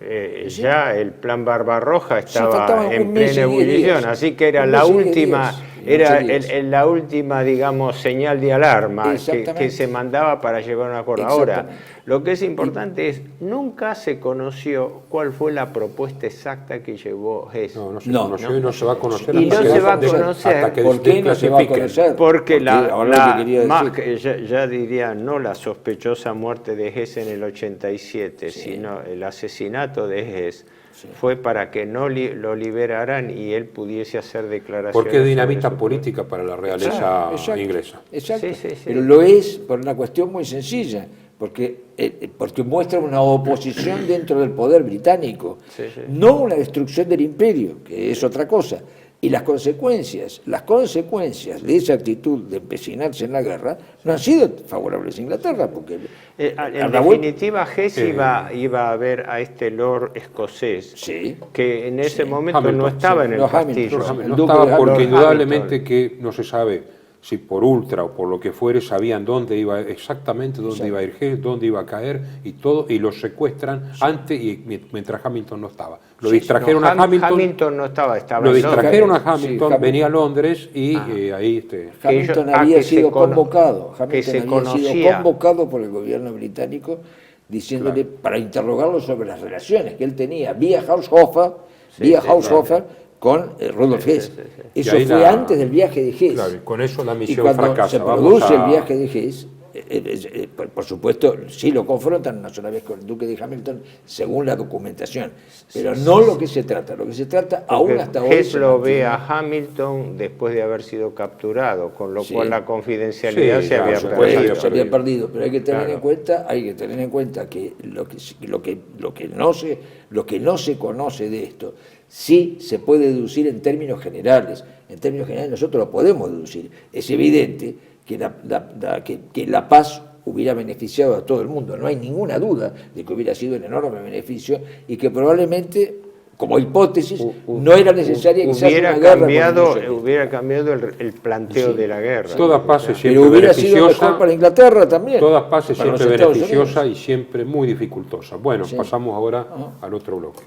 Sí. Ya el plan Barbarroja estaba faltaban en un mes plena y 10 ebullición, días. así que era Un la mes y 10 última, días. era 11 días. la última, digamos, señal de alarma que Exactamente. se mandaba para llevar un acuerdo. Ahora, Exactamente. lo que es importante es, nunca se conoció cuál fue la propuesta exacta que llevó Hess. No se No, conoció no, y no se va a conocer Y no hasta se que va a de- conocer. hasta que ¿Por qué no se va a desclasifiquen. conocer? Porque ahora lo que quería más decir. que ya diría no la sospechosa muerte de Hess en el 87, sino el asesinato de Hess fue para que no lo liberaran y él pudiese hacer declaraciones. Porque es dinamita sobre su- política para la realeza Exacto. inglesa. Exacto. Sí. Pero lo es por una cuestión muy sencilla, porque muestra una oposición dentro del poder británico, Sí. no una destrucción del imperio, que es otra cosa. Y las consecuencias de esa actitud de empecinarse en la guerra no han sido favorables a Inglaterra, porque En la vuelta- definitiva, Hess iba a ver a este Lord escocés, Sí. que en ese momento Hamilton, no estaba en el Lord castillo. Hamilton, el No duque estaba de porque Hamilton. indudablemente que no se sabe si por ultra o por lo que fuere sabían dónde iba exactamente dónde iba a ir Hess, dónde iba a caer y todo, y lo secuestran antes y mientras Hamilton no estaba. Lo distrajeron a Hamilton, Hamilton no estaba lo en Londres. distrajeron a Sí, Hamilton, Hamilton. venía a Londres y ahí Hamilton que había se sido cono- convocado, que Hamilton se había sido conocía. convocado por el gobierno británico diciéndole para interrogarlo sobre las relaciones que él tenía vía Haushofer con Rudolf Hess. Eso Y ahí fue la- antes del viaje de Hess. claro, y con eso la Y misión cuando fracasa. se Vamos produce a- el viaje de Hess, por supuesto, sí lo confrontan una sola vez con el duque de Hamilton, según la documentación, pero no lo que se trata. Lo que se trata, aún Porque hasta hoy, Hess se lo ve mantiene. a Hamilton después de haber sido capturado, con lo Sí. cual la confidencialidad Sí, se ya, había por supuesto, perdido. ya se había perdido, pero hay que tener Claro. en cuenta que lo que no se conoce de esto sí se puede deducir en términos generales. En términos generales nosotros lo podemos deducir. Es evidente que la paz hubiera beneficiado a todo el mundo. No hay ninguna duda de que hubiera sido un enorme beneficio y que probablemente, como hipótesis, no era necesaria que se haga una guerra con la Unión Soviética. Hubiera cambiado el planteo de la guerra. Toda paz es siempre Pero hubiera sido beneficiosa. mejor para Inglaterra también. Toda paz es para los siempre Estados beneficiosa Unidos. y siempre muy dificultosa. Bueno, Sí. pasamos ahora al otro bloque.